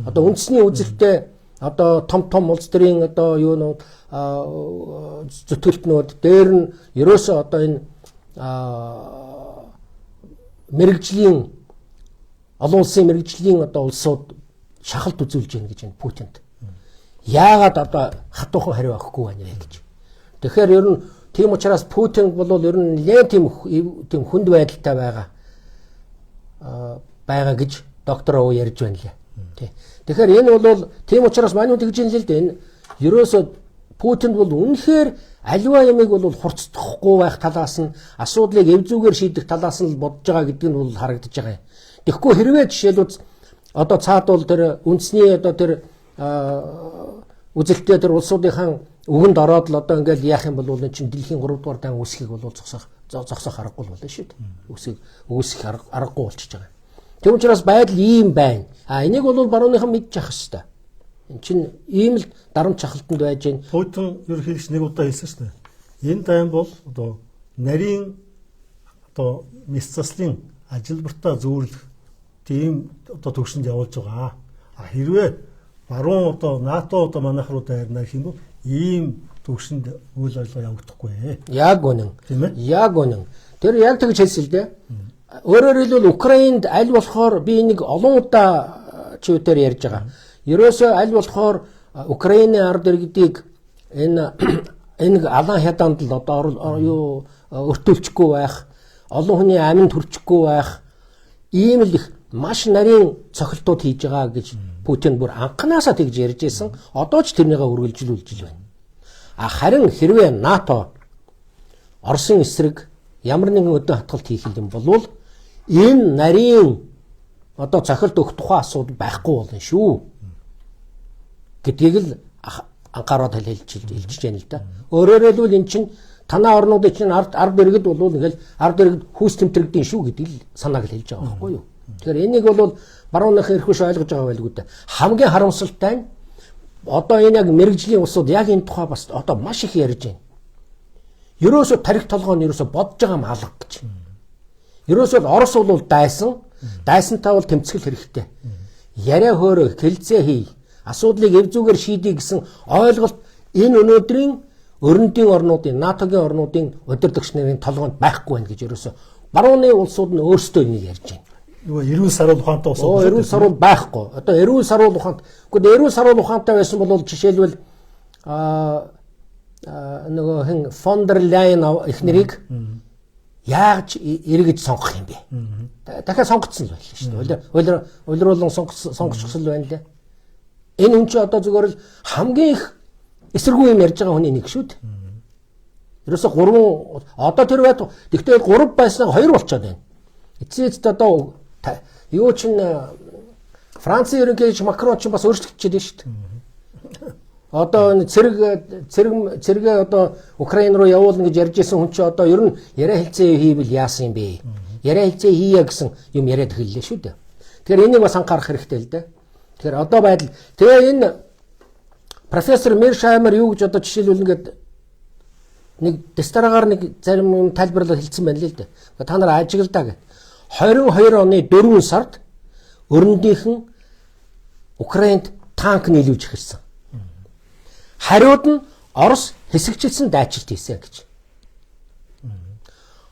Speaker 2: Одоо үндэсний үзэлтэй одоо том улс төрийн одоо юу нөө зүтгэлтнүүд дээр нь ерөөсөө одоо энэ мэрэгжлийн олон улсын мэрэгжлийн одоо улсууд шахалт үзүүлж гин гэж энэ Путинд. Яагаад одоо хатуухан хариу өгөхгүй байна вэ гэж. Тэгэхээр ер нь тийм учраас Путин бол ер нь нэлээд тийм хүнд байдалтай байгаа гэж доктор Оо ярьж байна лээ. Тий. Тэгэхээр энэ бол тийм учраас манайд тэгж юм л дээ. Энэ ерөөсөө Путинд бол үнэхээр аливаа ямиг бол хурцдахгүй байх талаас нь асуудлыг эвзүүгээр шийдэх талаас нь бодож байгаа гэдэг нь бол харагдаж байгаа юм. Тэгэхгүй хэрвээ жишээлбэл одоо цаад бол тэр үндэсний одоо тэр үзэлтэй тэр улсуудынхаа үгэнд ороод л одоо ингээл яах юм бол энэ чинь дэлхийн 3 дугаар дан үсгийг бол зогсох аргагүй болно шүү дээ. Үсэх аргагүй болчихж байгаа. Тэгм учраас байдал ийм байна. Энийг бол барууныхан мэдчих хэвээр. Эн чинь ийм л дарамт шахалтанд байж гэн.
Speaker 1: Путин ерөнхийдөө нэг удаа хэлсэн шүү дээ. Энэ дайн бол одоо нарийн одоо мэс заслын ажилбартаа зөөрлөх тийм одоо төвшөнд явуулж байгаа. Хэрвээ баруун одоо НАТО одоо манайх руу дайрнаа гэх юм бол ийм төвшөнд үйл ажиллагаа явагдахгүй. Яг
Speaker 2: үнэн. Тийм ээ. Яг үнэн. Тэр яг тэгж хэлсэн л дээ. Өөрөөр хэлбэл Украинд аль болохоор би нэг олон удаа чивээр ярьж байгаа. Ерөөсөө аль болохоор Украины ард иргэдийг энэ алан хяданд л одоо юу өртүүлчихгүй байх, олон хүний аминд хүрчихгүй байх ийм л их маш нарийн цохилтууд хийж байгаа гэж Путин бүр анханасаа тэгж ярьж байсан. Одоо ч тэрнийгээ үргэлжлүүлж байна. Харин хэрвээ НАТО Оросын эсрэг ямар нэгэн өдөө хатгалт хийх юм бол энэ нарийн одоо цохилт өгөх тухай асуудал байхгүй болно шүү гэдгийг л анхаарал хэлж байна л да. Өөрөөр хэлбэл эн чинь танаа орнуудын чинь ард иргэд бол ингээл ард иргэд хүүс тэмтрэгдэн шүү гэдэг л санааг л хэлж байгаа байхгүй юу. Тэгэхээр энийг бол барууныхан эрхвш ойлгож байгаа байлгүй дээ. Хамгийн харамсалтай нь одоо энэ яг мэрэгжлийн улсууд яг энэ тухай бас одоо маш их ярьж байна. Ерөөсө тарих толгой нь ерөөсө бодож байгаа юм алга гэж. Ерөөсөө Орос бол дайсантай бол тэмцэл хэрэгтэй. Яриа хөөрөө хэлцээ хий. Асуудлыг эвзүүгээр шийдий гэсэн ойлголт энэ өнөөдрийн өрөндийн орнуудын НАТОгийн орнуудын удирдагч нарын толгойд байхгүй байна гэж ерөөсө барууны улсууд нь өөрсдөө энийг ярьж байна.
Speaker 1: Нөгөө эрүүл саруул ухаантай улсууд.
Speaker 2: Эрүүл саруул байхгүй. Одоо эрүүл саруул ухаантай. Гэхдээ эрүүл саруул ухаантай байсан бол жишээлбэл нөгөө хэн фон дер Ляйен их нэрийг яаж эргэж сонгох юм бэ? Дахиад сонгогдсон л байлаа шүү дээ. Улируулан сонгогдсон байна лээ. Энэ хүн чи одоо зүгээр л хамгийн их эсэргүү юм ярьж байгаа хүний нэг шүү дээ. Ерөөсө 3 одоо тэр байт. Тэгтээ 3 байснаа 2 болчиход байна. Эцээст одоо юу чин Францын ерөнхийлөгч Макрон ч бас өөрчлөгдөж байна шүү дээ. Одоо цэрэг одоо Украин руу явуулна гэж ярьж исэн хүн чи одоо ер нь яриа хэлцээ хийвэл яасан юм бэ? Яриа хэлцээ хийя гэсэн юм яриад эхэллээ шүү дээ. Тэгэхээр энийг бас анхаарах хэрэгтэй л дээ. Тэгэхээр одоо байдал тэгээ энэ профессор Мершаймер юу гэж одоо жишээлбэл ингээд нэг дистрагаар нэг зарим юм тайлбарлаад хэлсэн байна л дээ. Та нар ажиглалдаа гэх 22 оны 4 сард өрөндийнхэн Украинд танк нийлүүлж эхэлсэн. Хариуд нь Орос хэсэгчилсэн дайчилт хийсэн гэж.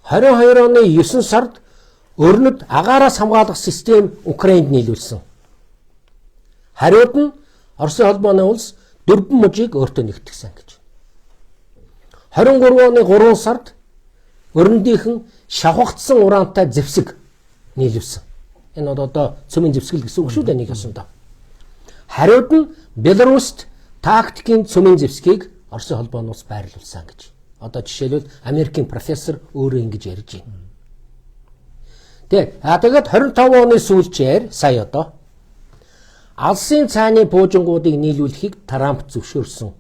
Speaker 2: 22 оны 9 сард өрнөд агаараас хамгаалах систем Украинд нийлүүлсэн. Хариуд нь Оросын холбооны улс 4 мужийг өөртөө нэгтгэсэн гэж. 23 оны 3 сард өрөндийнхэн шавхагдсан ураантай зэвсэг нийлүүлсэн. Энэ одоо цөмийн зэвсгэл гэсэн үг шүү дээ нэг ясандаа. Хариуд нь Беларуст тактикийн цөмийн зэвсгийг Оросын холбооны улс байрлуулсан гэж. Одоо жишээлбэл Америкийн профессор өөрөө ингэж ярьж байна. Тэгээд 25 оны сүүлчээр сая одоо Алсын цааны буужингуудыг нийлүүлэхийг Трамп зөвшөөрсөн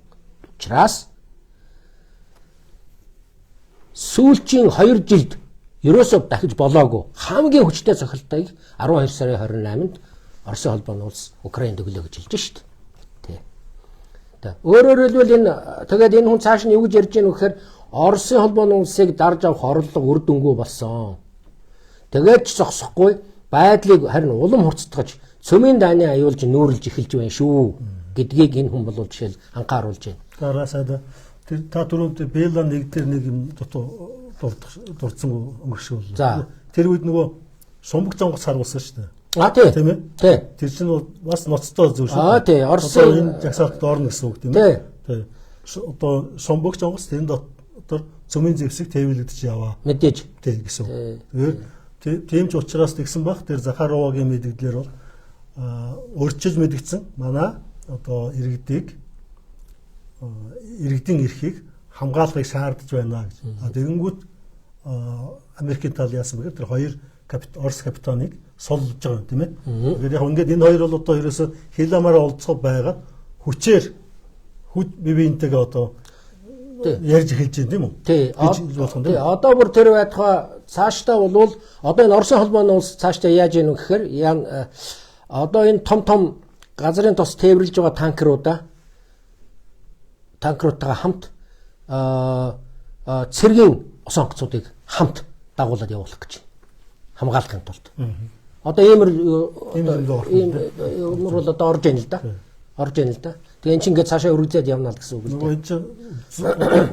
Speaker 2: учраас сүүлчийн 2 жилд ерөөсөө дахиж болоогүй хамгийн хүчтэй цохилтыг 12 сарын 28-нд Оросын холбооны улс Украинд өглөө гэж хэлж шít. Тэ. Өөрөөр хэлбэл тэгээд энэ хүн цааш нь юу гэж ярьж гэнэ гэхээр Оросын холбооны улсыг дарж авах орлого үр дүнгүй болсон. Тэгээд ч зогсохгүй байдлыг харин улам хурцтгаж цөмийн дааны аюулж нүүрлж эхэлж байна шүү гэдгийг энэ хүн бол жишээл анхааруулж байна.
Speaker 1: Тараасаа тэр та түрүүнд Бела нэг дээр нэг юм дурдсан өнгөршөөл. Тэр үед нөгөө Сумбаг жонгоц харуулсан шүү дээ. Тийм ээ. Тий. Тэр чинь бас ноцтой зүйл шүү.
Speaker 2: Тий. Оросын
Speaker 1: энэ жагсаалтад орно гэсэн үг тийм ээ. Тий. Одоо Сумбаг жонгоц тэрэн дотор цөмийн зэвсэг тээвэрлэгдэж яваа.
Speaker 2: Мэдээж.
Speaker 1: Тий гэсэн үг. Тэгээд тийм ч учраас тэгсэн бах тэр Захаровагийн мэдээлэлээр бол өөрчилж мэдгдсэн манай одоо иргэдийн эрхийг хамгаалахыг шаардж байна гэж. Тэгэнгүүт Америкийн тал яасан бэхээр тэр хоёр Орос капитаныг сулж байгаа юм тийм ээ. Тэгэхээр яг ингээд энэ хоёр бол одоо ерөөсө хиламаараа олцгоо байгаа хүчээр бибиентэйгээ одоо ярьж эхэлж байна тийм үү?
Speaker 2: Тий. Одоо бүр тэр байтугай цаашдаа болвол одоо энэ Оросын холбооны улс цаашдаа яаж ийнү гэхээр одоо энэ том газрын тос тээвэрлж байгаа танкеруудтайгаа хамт цэргийн онгоцуудыг хамт дагуулад явуулах гэж хамгаалахын тулд. Одоо ийм бол одоо орж ийн л да. Тэгээ эн чинь ингээд цаашаа өргөжлөд явна л гэсэн үг л дээ.
Speaker 1: Нөгөө чинь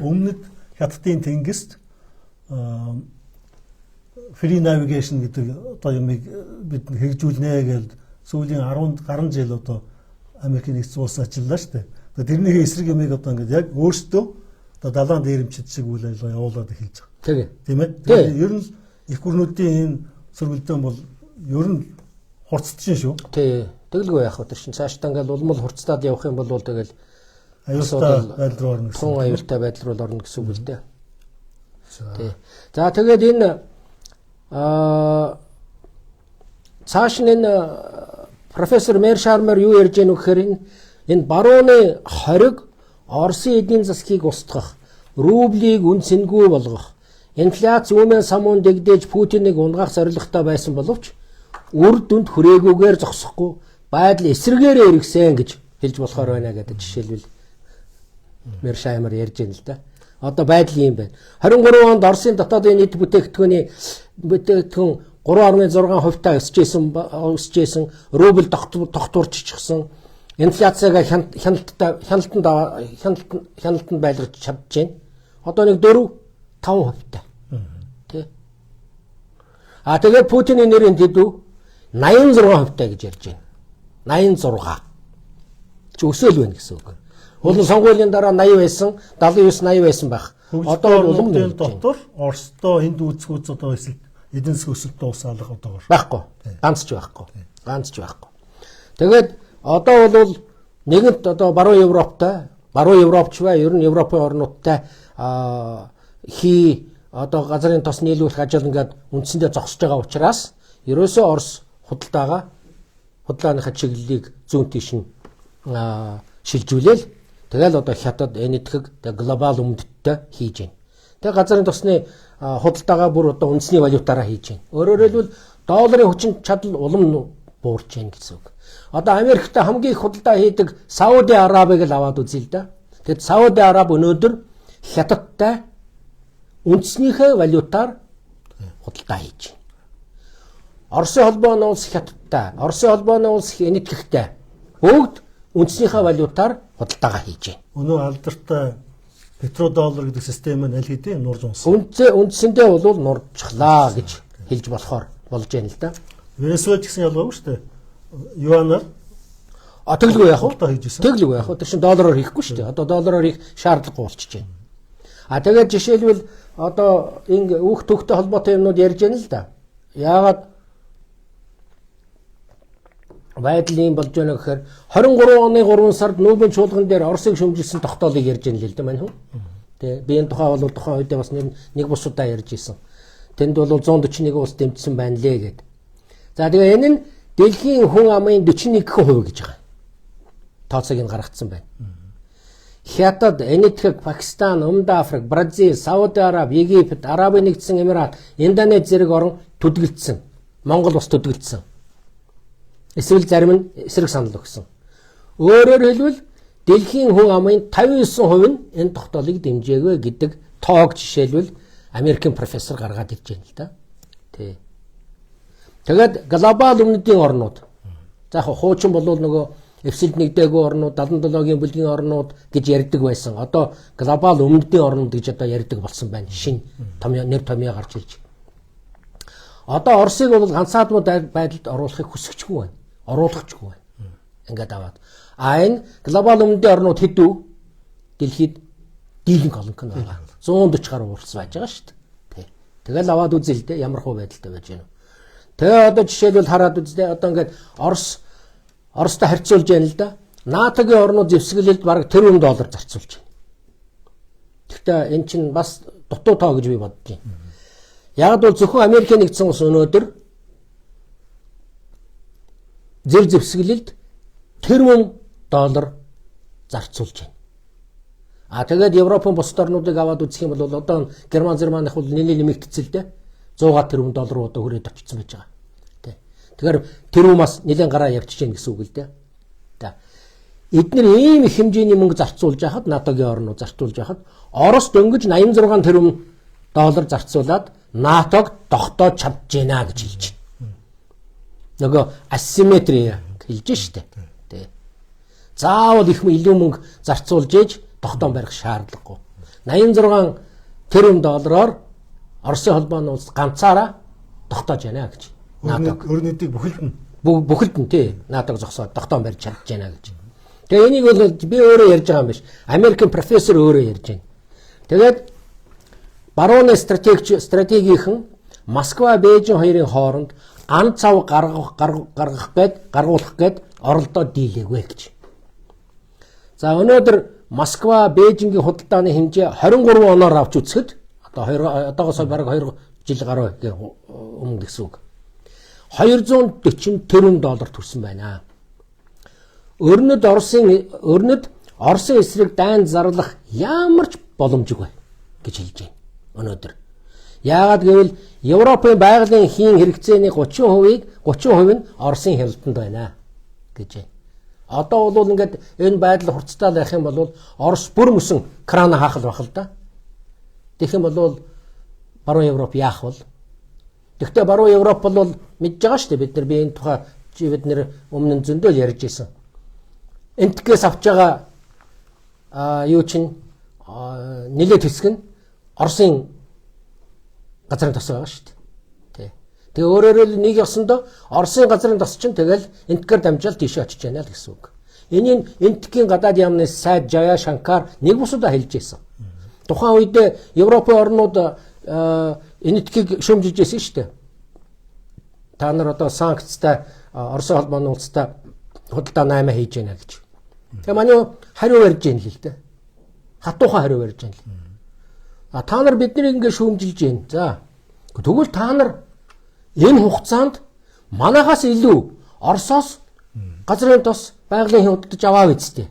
Speaker 1: өмнөд хятадын тэнгист free navigation гэдэг одоо юмыг бид хэрэгжүүлнэ гэж сүүлийн 10 гаруй жил одоо Америкийн нэгдсэн улс ажиллаа шүү дээ. Тэрний эсрэг юмыг одоо ингээд яг өөрсдөө одоо далайн дээрэмчид шиг үйл ажиллагаа явуулаад эхэлж байгаа.
Speaker 2: Тэгээ.
Speaker 1: Тийм ээ. Тэгэхээр ер нь их гүрнүүдийн энэ сөргөлдөөн бол ер нь хурцдчихин шүү.
Speaker 2: Тий. Тэгэлгүй яах вэ? Тэр чинь цаашдаа ингээд улмал хурцтаад явах юм бол тэгэл
Speaker 1: аюултай байдал руу орно гэсэн.
Speaker 2: Тун аюултай байдал руу орно гэсэн үг л дээ. Тий. За тэгээд энэ цааш нь энэ профессор Мершармер юу ярьж байгааг гэхээр энэ барууны хориг Оросын эдийн засгийг устгах, рублийг үнцэнгүй болгох, инфляц үүмэн самуун дэгдээж Путиныг унгаах зорилготой байсан боловч үр дүнд хүрээгүйгээр зогсохгүй байдал эсрэгээрээ эргэсэн гэж хэлж болохоор байна гэдэг жишээлбэл Мершармер ярьж байна л да. Одоо байдал ийм байна. 23 онд Оросын дотоодын нийт бүтээгдэхүүн 3.6% өсөжсэн, рубль тогтворчихсон, инфляцияга хяналтанд байлгаж чадж байна. Одоо нэг 4-5%. Тэ. Тэгээд Путиний нэрийн тэдүү 86% гэж ярьж байна. 86. Чи өсөөл байна гэсэн үг. Улан сонгуулийн дараа 80 байсан, 79-80 байсан байх. Одоо улам
Speaker 1: дотор Оростой энд үүсгүүц одоо эдийн засгийн өсөлтөд усаалах одоогоор
Speaker 2: байхгүй. Ганц ч байхгүй. Тэгээд одоо бол нэгэнт одоо баруун Европч бай, ер нь Европын орнуудтай одоо газрын тос нийлүүлэх ажил ингээд үндсэндээ зогсож байгаа учраас ерөөсөө Орос худлааныхаа чиглэлийг зүүн тийш нь шилжүүлээл тэгэл одоо хятад энэтхэг глобал өмнөдтэй хийж байна. Тэгээ газрын тосны худалдаагаа бүр одоо үндэсний валютаараа хийж байна. Өөрөөр хэлбэл долларын хүчин чадал улам буурч байна гэсэн үг. Одоо Америкт хамгийн их худалдаа хийдэг Сауди Арабыг л аваад үзье л да. Тэгэд Сауди Араб өнөөдөр хятадтай үндэснийхээ валютаар худалдаа хийж байна. Оросын холбооны улс хятадтай, Оросын холбооны улс энэтхэгтэй бүгд үндэснийхээ валютаар худалдаагаа хийж байна.
Speaker 1: Өнөө алдартай петродоллар гэдэг систем нь аль хэдийн нурж унсан.
Speaker 2: Үндсэндээ бол нуржлаа гэж хэлж болохоор болж байна л да.
Speaker 1: Венесуэл гэсэн ялгаагүй шүү дээ. Юанаар
Speaker 2: тэглгүй яах вэ?
Speaker 1: Тэглгүй
Speaker 2: яах вэ? Тэр чинь доллараар хийхгүй шүү дээ. Одоо доллараар хийх шаардлагагүй болчихж байна. Тэгээд жишээлбэл одоо ингэ өөх төгтөй холбоотой юмнууд ярьж байна л да. Яагаад байдал ийм болж байна гэхээр 23 оны 3 сард Нүүбэн чуулган дээр Оросыг шөмжилсэн тогтоолыг ярьж байна л да мань хүн. Тэ би энэ тухай бол тухайн үедээ бас нэг бус удаа ярьж исэн. Тэнд бол 141 улс дэмжсэн байна лээ гэд. За тэгээ энэ нь дэлхийн хүн амын 41% гэж байгаа. Тооцоог нь гаргацсан байна. Хятад, Энэтхэг, Пакистан, Өмнөд Африк, Бразил, Сауди Араби, Египет, Арабын нэгдсэн Эмират, Индонез зэрэг орн төдөлдсөн. Монгол бас төдөлдсөн. Эсвэл зарим нь эсрэг санал өгсөн. Өөрөөр хэлбэл дэлхийн хүн амын 59% нь энэ тогтоолыг дэмжээгүй гэдэг тоог жишээлбэл Америкийн профессор гаргаад ирж байна л да. Тий. Тэгээд глобал өмнөдийн орнууд. За яг хуучин бол нөгөө эвсэлд нэгдээгүй орнууд, 77-гийн бүлгийн орнууд гэж ярьдаг байсан. Одоо глобал өмнөдийн орнууд гэж одоо ярьдаг болсон байна. Шинэ нэр томьёо гарч ирж. Одоо Оросыг бол ганцаардмууд байдалд оруулахыг хүсэжгүй байна. Оруулахчгүй байна. Ингээд аваад. Энэ глобал өмнөдийн орнууд хэдүү дэлхийд дийлэнх олонх нь байгаа. 140 гаруй улс байж байгаа шүү дээ. Тэгэл аваад үзье л дээ ямар хөө байдалтай байж гэнэ. Тэгээ одоо жишээлбэл хараад үзлээ. Одоо ингээд Оростой харьцуулж байна л да. НАТО-гийн орнууд зэвсгэлэлд бараг $1 триллион зарцуулж байна. Гэхдээ эн чинь бас дутуу тоо гэж би бодож байна. Яг бол зөвхөн Америкийн нэгдсэн улс өнөөдөр зэр зэвсгэлэлд $1 триллион зарцуулж байна. Тэгээд Европын бусад орнуудыг аваад үзэх юм бол одоо Герман зерманых бол нэлээд нэмэгдсэн л дээ. $100 триллион одоо хүрээд очсон байж байгаа. Тэгэхээр тэрүүмас нэлээд гараа явчихж гин гэсэн үг л дээ. Эдгээр ийм их хэмжээний мөнгө зарцуулж байхад НАТО-гийн орнууд зарцуулж байхад Орос дөнгөж $86 триллион зарцуулаад НАТОг тогтоож чадж байна гэж хэлж байна. Нөгөө асимметри хэлж штэ. Заавал их илүү мөнгө зарцуулж ээж тогтоон барих шаардлагагүй. $86 триллион Оросын холбооны улс ганцаараа тогтоож байна гэж.
Speaker 1: Өрнөдийг
Speaker 2: бүхэлд нь тий наадах зогсоод тогтоон барьж чадж байна гэж. Тэгээ энийг бол би өөрөө ярьж байгаа юм биш. Америкийн профессор өөрөө ярьж байна. Тэгээд барууны стратегийнхэн Москва, Бээжин хоёрын хооронд ан цав гаргуулах гээд оролдоод дийлээгүй гэж. За өнөөдөр Москва, Бээжингийн худалдааны хэмжээ 23 оноор авч үзэхэд одоогоос бараг 2 жил гаруй өмнө гэсэн үг. $240 триллион төрсөн байна. Өрнөд Оросын эсрэг дайнд зарлах ямар ч боломжгүй гэж хэлж байна өнөөдөр. Яагаад гэвэл Европын байгалийн хийн хэрэгцээний 30% нь Оросын хяналтанд байна гэж байна. Одоо бол ингээд энэ байдал хурцтай байх юм бол Орос бүр мөсөн кран хаах байх л да. Тэгэх юм бол баруун Европ яах вэ? Тэгвэл баруун Европ бол мэдж байгаа шүү дээ. Бид нар би энэ тухай бид нэр өмнө нь зөндөө ярьж ирсэн. Энтгэс авч байгаа юу чинь нэлээд хэсэг нь Оросын газрын тос байгаа шүү дээ. Тэгээ өөрөөр хэлбэл нэг ёсондоо Оросын газрын тос чинь тэгэл энтгэр дамжаал тийш очиж байна л гэсэн үг. Энийг энтгийн гадаад яамны сайд Жая Шанкар нэг бусудаа хэлж ирсэн. Тухайн үед Европын орнууд энэтхийг шөмжилж ирсэн шүү дээ. Та нар одоо санкцтай Оросын холбооны улстай худалдаа 8 хийж байна гэж. Тэгээ манай хариу барьж байна л дээ. Хатуухан хариу барьж байна л. Та нар биднийг ингэ шүүмжилж байна. За. Тэгвэл та нар энэ хугацаанд манайхаас илүү Оросоос газрын тос байгалийн худалдаж аваа гэжтэй.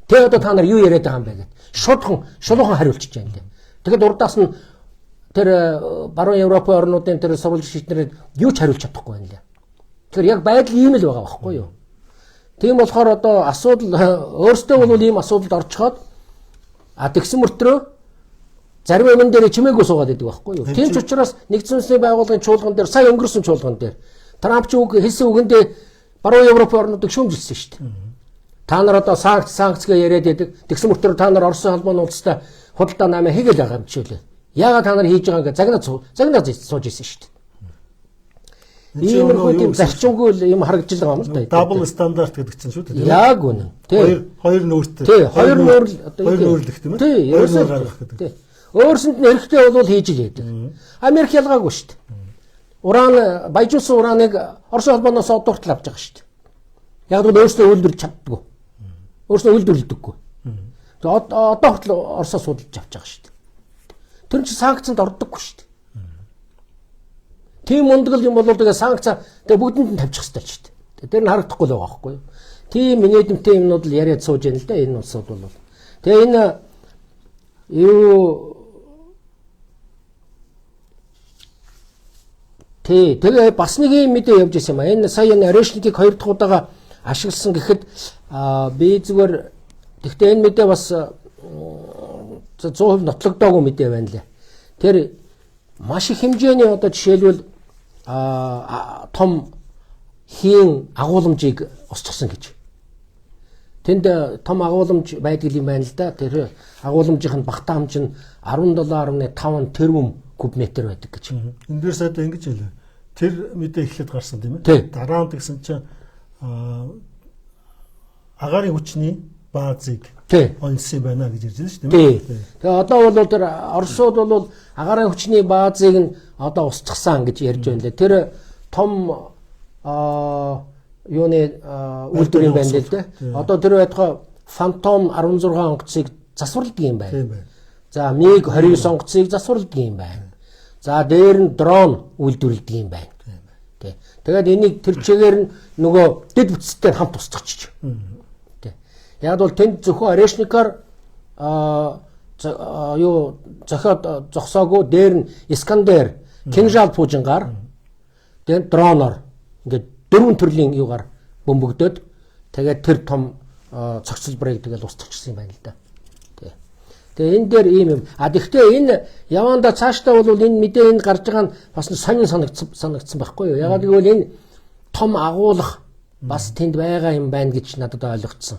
Speaker 2: Тэгээ одоо та нар юу яриад байгаа юм бэ гэд. Шулуухан хариулчихж байна лээ. Тэгэхэд урдаас нь тэр баруун Европын орнуудын тэр сурвалж шийднэр юу ч хариулж чадахгүй байна лээ. Тэгэхээр яг байдал ийм л байгаа байхгүй юу? Тийм болохоор одоо асуудал өөртөө бол ийм асуудалд орчиход тэгсэн мөртрөө зарим юм дээр чимээгүй суугаад байдаг байхгүй юу? Тийм ч учраас нэгдсэн улсын байгууллагын чуулган дээр сая өнгөрсөн чуулган дээр Трамп ч хэлсэн үгэндээ баруун Европын орнуудыг шүүмжилсэн шүү дээ. Та нар одоо санкцгээ яриад байдаг. Тэгсэн мөртрөө та нар Оросын холбооны улстай худалдаа 8 хийгээл байгаа юм жишээлээ. Яагаад та нар хийж байгаа ингээ загнаа сууж ирсэн шүү дээ. Ийм зарчимгүй юм харагдаж байгаа юм л да.
Speaker 1: Дабл стандарт гэдэг чинь шүү дээ.
Speaker 2: Яг үнэн.
Speaker 1: Хоёр нүүртэй.
Speaker 2: Хоёр
Speaker 1: нүүрлэх тийм ээ.
Speaker 2: Тий. Өөрсөнд нь хэрэгтэй бол хийж л байдаг. Америк ялгаагүй шүү дээ. Уран баяжуулсан ураныг Оросын холбооноос одоортол авч байгаа шүү дээ. Яг бол өөрсдөө үйлдвэрлэж чаддаггүй. Өөрсдөө үйлдвэрлэдэггүй. Одоо хүртэл Оросоос судалж авч байгаа шүү дээ. Тэр чинь санкцанд ордоггүй шүү дээ. Тийм ундгал юм бол тэгээ санкц тэгээ бүгдэнд нь тавьчих хэрэгтэй шүү дээ. Тэр нь харагдахгүй л байгаа байхгүй юу? Тийм инэдэмтэй юмнууд л яриад сууж яана л да энэ улсууд бол. Тэгээ энэ юу тэгээ бас нэг юм мэдээ явж ирсэн юм а. Энэ сая энэ орешникийг 2 дахь удаага ашигласан гэхэд би зүгээр тэгтээ энэ мэдээ бас 100% нотлогдоогүй мэдээ байна лээ. Тэр маш их хэмжээний одоо жишээлбэл том хийн агуулмжийг устгасан гэж. Тэнд том агуулмж байдаг юм байна л да. Тэр агуулмжийн багтаа хамж нь 17.5 тэрбум кубометр байдаг гэж.
Speaker 1: Энэ дээр сайдаа ингэж хэлээ. Тэр мэдээ эхлээд гарсан тийм ээ. Дараа нь тэгсэн чинь агаарын хүчний баазыг онцсон байна гэж ирж байна шүү дээ. Тэгээ одоо бол
Speaker 2: тэр Оросууд бол агаарын хүчний баазыг нь одоо устгасан гэж ярьж байна лээ. Тэр том юуны үйлдвэр юм байна л дээ. Одоо тэр байтугай Phantom 16 онгоцыг засварладаг юм байна. За MiG 29 онгоцыг засварладаг юм байна. За дээр нь дрон үйлдвэрлэдэг юм байна. Тэгээд энийг тэр чигээр нь нөгөө дэд бүтцтэй хамт устгахчих. Яг бол тэнд зөвхөн орешникаар юу зохиод зогсоогүй дээр нь Искандер кинжал пуужингаар тэгээд дроноор ингээд 4 төрлийн юугаар бөмбөгдөөд тэгээд тэр том цогцлбарыг тэгэл устгахчихсан юм байна л да. Тэгээ энэ дээр ийм юм. Гэхдээ энэ яванда цаашдаа бол энэ мэдээ энэ гарч байгаа нь бас сонин санагдсан байхгүй юу? Ягаад гэвэл энэ том агуулах бас тэнд байгаа юм байна гэж надад ойлгогдсон.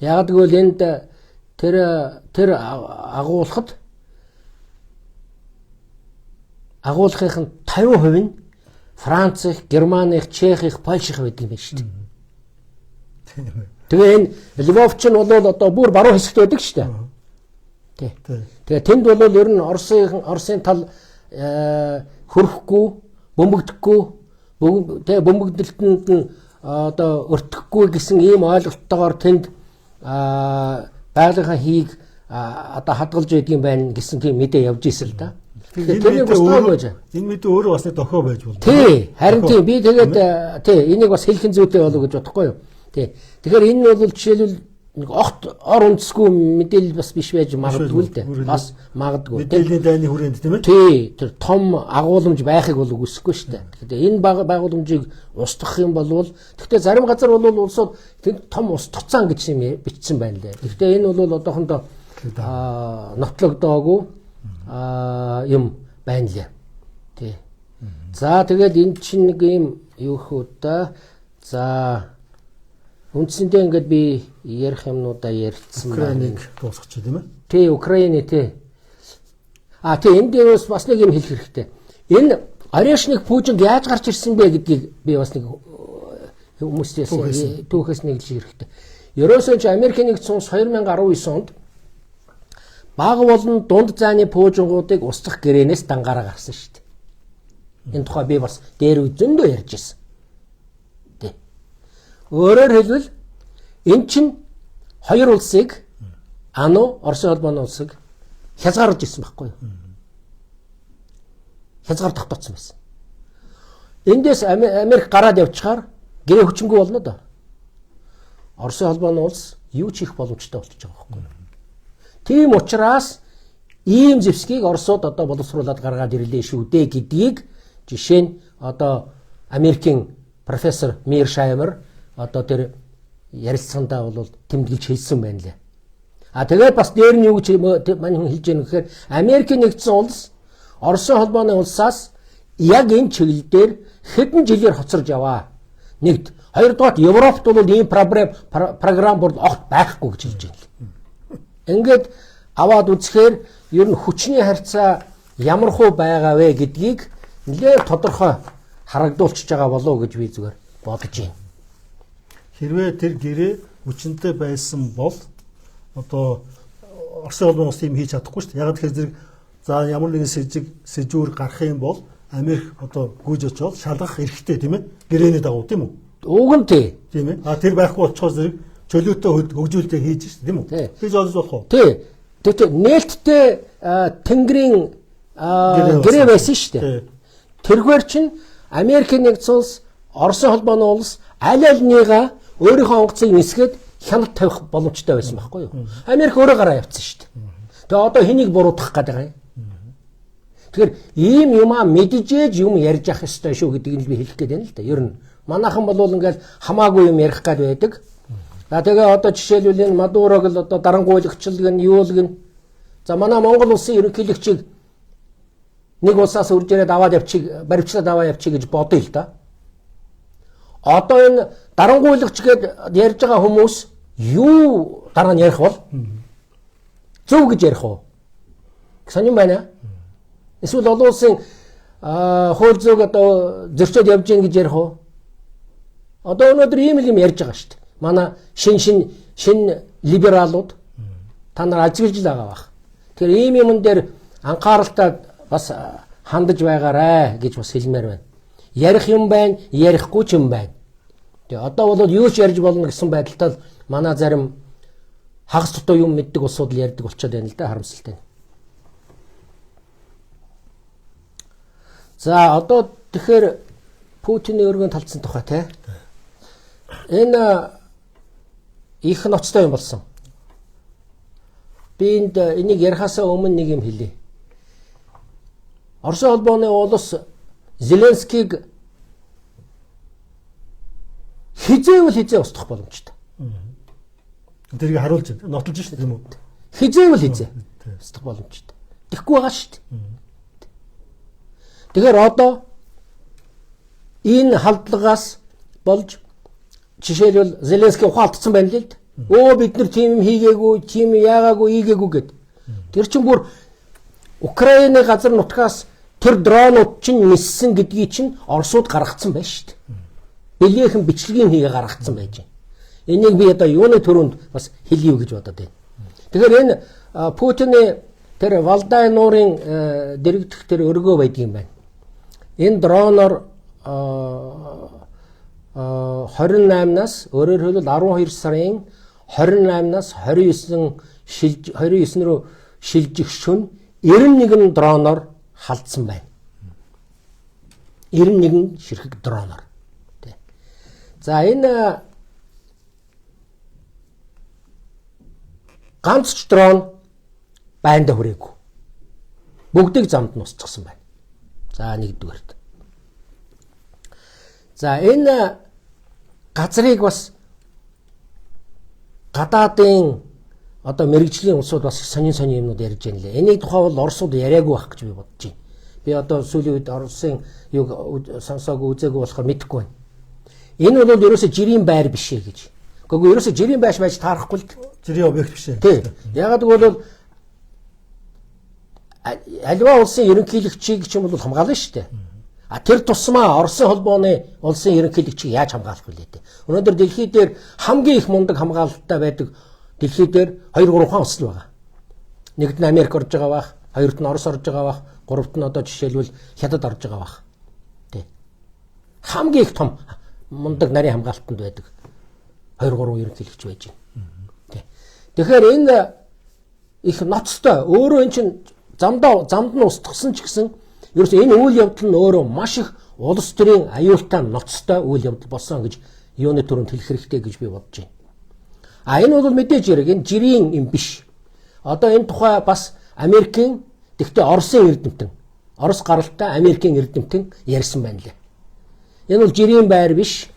Speaker 2: Ягаад гэвэл энд тэр агуулахад агуулгын 50% нь Франц, Германы, Чех, Польш байдаг юм байна шүү дээ. Тэгээ энэ Львов ч нь бол одоо бүр баруун хэсэгт байдаг шүү дээ. Тэгээ тэнд бол ер нь Оросын тал хөрөхгүй, бөмбөгдөхгүй, тэгээ бөмбөгдөлтөнд нь одоо өртөхгүй гэсэн ийм ойлголттойгоор тэнд байгалийн хийг одоо хадгалж байдгийн байна гэсэн тийм мэдээ явж ирсэн л да.
Speaker 1: Энэ мэдээ өөрөө бас нэг дохио байж болно.
Speaker 2: Тий, харин тийм би тэгээд энийг бас хэлхэн зүйтэй болов гэж бодохгүй юу. Тий. Тэгэхээр энэ бол жишээлбэл нэг ор үндэсгүй мэдээлэл бас биш байж магадгүй л дээ. Бас магадгүй.
Speaker 1: Мэдээллийн дайны хүрээнд тийм ээ.
Speaker 2: Тий, тэр том агуулмж байхыг бол үгүйсэхгүй шүү дээ. Тэгэхээр энэ байгууламжийг устгах юм бол гэхдээ зарим газар бол улсууд тэнд том устгацсан гэж юм бичсэн байна лээ. Гэхдээ энэ бол одоохондоо нотлогдоогүй юм байна лээ. Тий. За тэгээд энэ чинь нэг юм юу хөө да. За үндсэндээ ингээд би ярих юмнуудаа ярьсан
Speaker 1: байна. Украиныг дуусгачих тийм ээ.
Speaker 2: Тий, Украины тий. Тий, энэ дээрээс бас нэг юм хэлэх хэрэгтэй. Энэ орешник пуужинг яаж гарч ирсэн бэ гэдгийг би бас нэг хүмүүстээс түүхээс нэг хэлэх хэрэгтэй. Ерөөсөө ч Америкийн нэгдсэн улс 2019 онд бага болон дунд зайны пуужингуудыг устгах гэрээнээс дангаараа гарсан шүү дээ. Энэ тухай би бас дээр зөндөө ярьж ирсэн. Өөрөөр хэлбэл эн чинь хоёр улсыг Оросын холбооны улсыг хязгаарж ирсэн байхгүй юу? Хязгаар тогтооцсон байсан. Эндээс Америк гараад явчихаар гэрээ хүчингүй болно да. Оросын холбооны улс юу ч хийх боломжтой болчихж байгаа байхгүй юу? Тийм учраас ийм зэвсгийг Оросууд одоо боловсруулаад гаргаад ирлээ шүү дээ гэдгийг жишээ нь одоо Америкийн профессор Миршаймер одоо тэр ярилцлагандаа бол тэмдэглэж хэлсэн байна лээ. Тэгээд бас дээр нь юу гэж мань хүн хэлж яах гэхээр Америкийн нэгдсэн улс Оросын холбооны улсаас яг энэ чиглэл дээр хэдэн жилээр хоцорж яваа. Нэгд. Хоёрдугаар Европт бол ийм програм бүр огт байхгүй гэж хэлж байна. Ингээд аваад үзэхээр ер нь хүчний харьцаа ямар хөө байгаа вэ гэдгийг нэлээд тодорхой харагдуулчихж байгаа болов уу гэж би зүгээр бодож байна.
Speaker 1: Хэрвээ тэр гэрээ хүчинтэй байсан бол одоо Оросын холбооны улс юм хийж чадахгүй шүү дээ. Яг тэгэхээр зэрэг за ямар нэгэн сэжүүр гарах юм бол Америк одоо гүйж очоод шалгах эрхтэй тийм ээ. Гэрээний дагуу тийм үү?
Speaker 2: Уг нь тийм
Speaker 1: ээ. Тэр байхгүй очихоос зэрэг чөлөөтэй хөгжүүлэлтээ хийж шүү дээ тийм үү? Хийж олж болох уу?
Speaker 2: Тий. Тэгтээ нээлттэй тэнгэрийн гэрээ байсан шүү дээ. Тэргээр чинь Америкийн нэгдсэн улс, Оросын холбооны улс аль альныгаа өөрийнхөө онгоцыг нисгээд хяналт тавих боломжтой байсан байхгүй юу? Америк өөрөө гараа явцсан шүү дээ. Тэгээ одоо хэнийг буруутгах гэдэг юм? Тэгэхээр ийм юмаа мэджээж юм ярьж явах ёстой шүү гэдгийг нь би хэлэх гээд байна л да. Ер нь манайхан бол ингээл хамаагүй юм ярих гад байдаг. Тэгээ одоо жишээлбэл энэ Мадурог л одоо дарангуйлагчлаг нь юу л гэн. За манай Монгол улсын ерөнхийлөгчийг нэг улсаас үрж ирээд аваад явчих, баримтлаад аваад явчих гэж бодъё л да. Одоо энэ дарангуйлагч гээд ярьж байгаа хүмүүс юу дараа нь ярих бол зөв гэж ярих уу? Сонирн байна. Эсвэл олон улсын хууль зүйг одоо зөрчөөд явж гин гэж ярих уу? Одоо өнөөдөр ийм л юм ярьж байгаа шүү дээ. Манай шин либералууд та нар ажиглаж байгаа бах. Тэгэхээр ийм юмн дээр анхааралтай бас хандаж байгаарэ гэж бас хэлмээр байна. Ярих юм байна, ярихгүй ч юм байна. Тэгээ одоо бол юу ч ярьж болно гэсэн байдалтай манай зарим хагас дутуу юм мэддэг улсууд л ярьдаг болчиход байна л да, харамсалтай. За одоо тэгэхээр Путиний өргөнд талцсан тухай те. Энэ их ноцтой юм болсон. Би энийг ярихаасаа өмнө нэг юм хэлье. Оросын холбооны улс Зеленскийг хизээвэл устгах боломжтой.
Speaker 1: Тэрийг харуулж байна. Нотолж шүү дээ юм уу?
Speaker 2: Хизээвэл устгах боломжтой. Тэгэхгүй байгаа шүү дээ. Тэгэхээр одоо энэ халдлагаас болж жишээлбэл Зеленский ухаалтсан байна л да. Өө бид нар тийм юм хийгээгүй, тийм яагаагүй, ийгээгүй гэд. Тэр чинь бүр Украины газар нутгаас тэр дронууд чинь ниссэн гэдгийг чинь Оросууд гаргацсан байна шүү дээ. Билээхэн бичлэгийн хийгээ гаргацсан байж байна. Энийг би одоо юуны төрөнд бас хэлье гэж бодоод байна. Тэгэхээр энэ Путиний тэр Валдай нуурын дэрэгдэх тэр өргөө байдаг юм байна. Энэ дроноор 28-наас өөрөөр хэлбэл 12 сарын 28-наас 29 рүү шилжих шөнө 91 дроноор халдсан байна. 91 ширхэг дроноор. За энэ ганц ч дрон байнда хүрээгүй. Бүгдийг замд нь устгасан байна. За нэгдүгээрт. За энэ газрыг бас гадаадын одоо мэрэгжлийн улсууд бас сонин юмнууд ярьж байна лээ. Энийг тухай бол Оросууд яриаггүй байх гэж би бодож байна. Би одоо сүүлийн үед Оросын юг сонсоогүй үзээгүй болохоор мэдэхгүй байна. Энэ бол ерөөсө жирийн байр биш ээ гэж. Гэхдээ ерөөсө жирийн байж таарахгүй л
Speaker 1: жирийн объект биш ээ.
Speaker 2: Тийм. Ягаад гэвэл аливаа улсын ерөнхийлөгчийг ч юм бол хамгаална шүү дээ. А тэр тусмаа Оросын холбооны улсын ерөнхийлөгчийг яаж хамгаалах вэ дээ? Өнөөдөр дэлхий дээр хамгийн их мундаг хамгаалалттай байдаг дэлхий дээр 2-3 хаан улс л байгаа. Нэгд нь Америк орж байгаа бах, хоёрт нь Орос орж байгаа бах, гуравт нь одоо жишээлбэл Хятад орж байгаа бах. Тэ. Хамгийн их том мундаг нарийн хамгаалтанд байдаг 2-3 ерөнхийлөгч байж байна. Тэ. Тэгэхээр энэ их ноцтой өөрөө эн чинь замд нь устгасан ч гэсэн ерөөс энэ үйл явдал нь өөрөө маш их улс төрийн аюултай ноцтой үйл явдал болсон гэж юуны төрөнд хэлэх хэрэгтэй гэж би бодож байна. А энэ бол мэдээж хэрэг энэ жирийн юм биш. Одоо энэ тухай бас Америкийн тэгтээ Оросын эрдэмтэн, Орос гаралтай Америкийн эрдэмтэн ярьсан байна лээ. Энэ бол жирийн байр биш.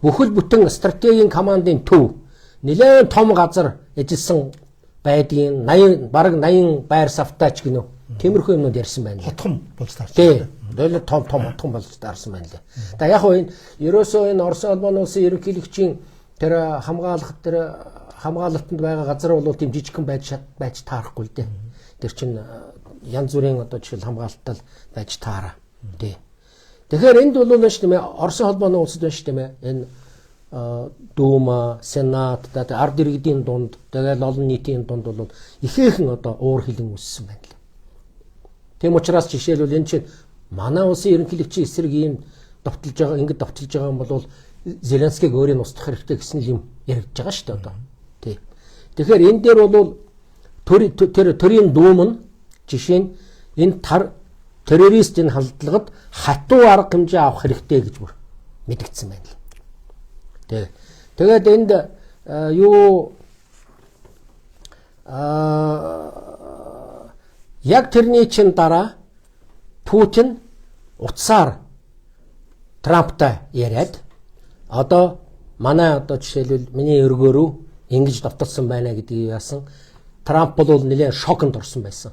Speaker 2: Бүхэл бүтэн стратегийн командын төв нэлээд том газар эжилсэн байдгийн 80 бараг 80 байр савтаач гинөө. Тиймэрхүү юмнууд ярьсан байна.
Speaker 1: Хотхон болж таарсан.
Speaker 2: Тийм. Нэлээд том хотхон болж таарсан байна лээ. За яг хөө энэ ерөөсөө энэ Оросын холбооны улсын ерөнхийлөгчийн тэр хамгаалалтанд байгаа газар бол тийм жижигхэн байж таарахгүй л дээ. Тэр чинь янз бүрийн одоо жишээл хамгаалтал байж таараа. Тий. Тэгэхээр энд бол нь шүү дээ Оросын холбооны улсад байна шүү дээ энэ Дума, Сенат, ард иргэдийн дунд, тэгэл олон нийтийн дунд бол ихээхэн одоо уур хилэн үссэн байна лээ. Тийм учраас жишээлбэл энэ чинь манай улсын ерөнхийлөгчийн эсрэг ийм довтлж байгаа, ингэж довтлж байгаа юм бол Зеленскийг өөрийн устгах хэрэгтэй гэсэн юм яригдж байгаа шүү дээ одоо. Тий. Тэгэхээр энэ дээр бол төрийн дүүм нь жишээ нь энэ террористийн халдлагад хатуу арга хэмжээ авах хэрэгтэй гэж бүр мэдгдсэн байна л. Тэгээд энд юу яг тэрний чин дараа Путин утсаар Трамптай яриад одоо манай одоо жишээлбэл миний өргөөрөө ингэж давталсан байна гэдгийг яасан. Трамп бол нэлээд шоконд орсон байсан.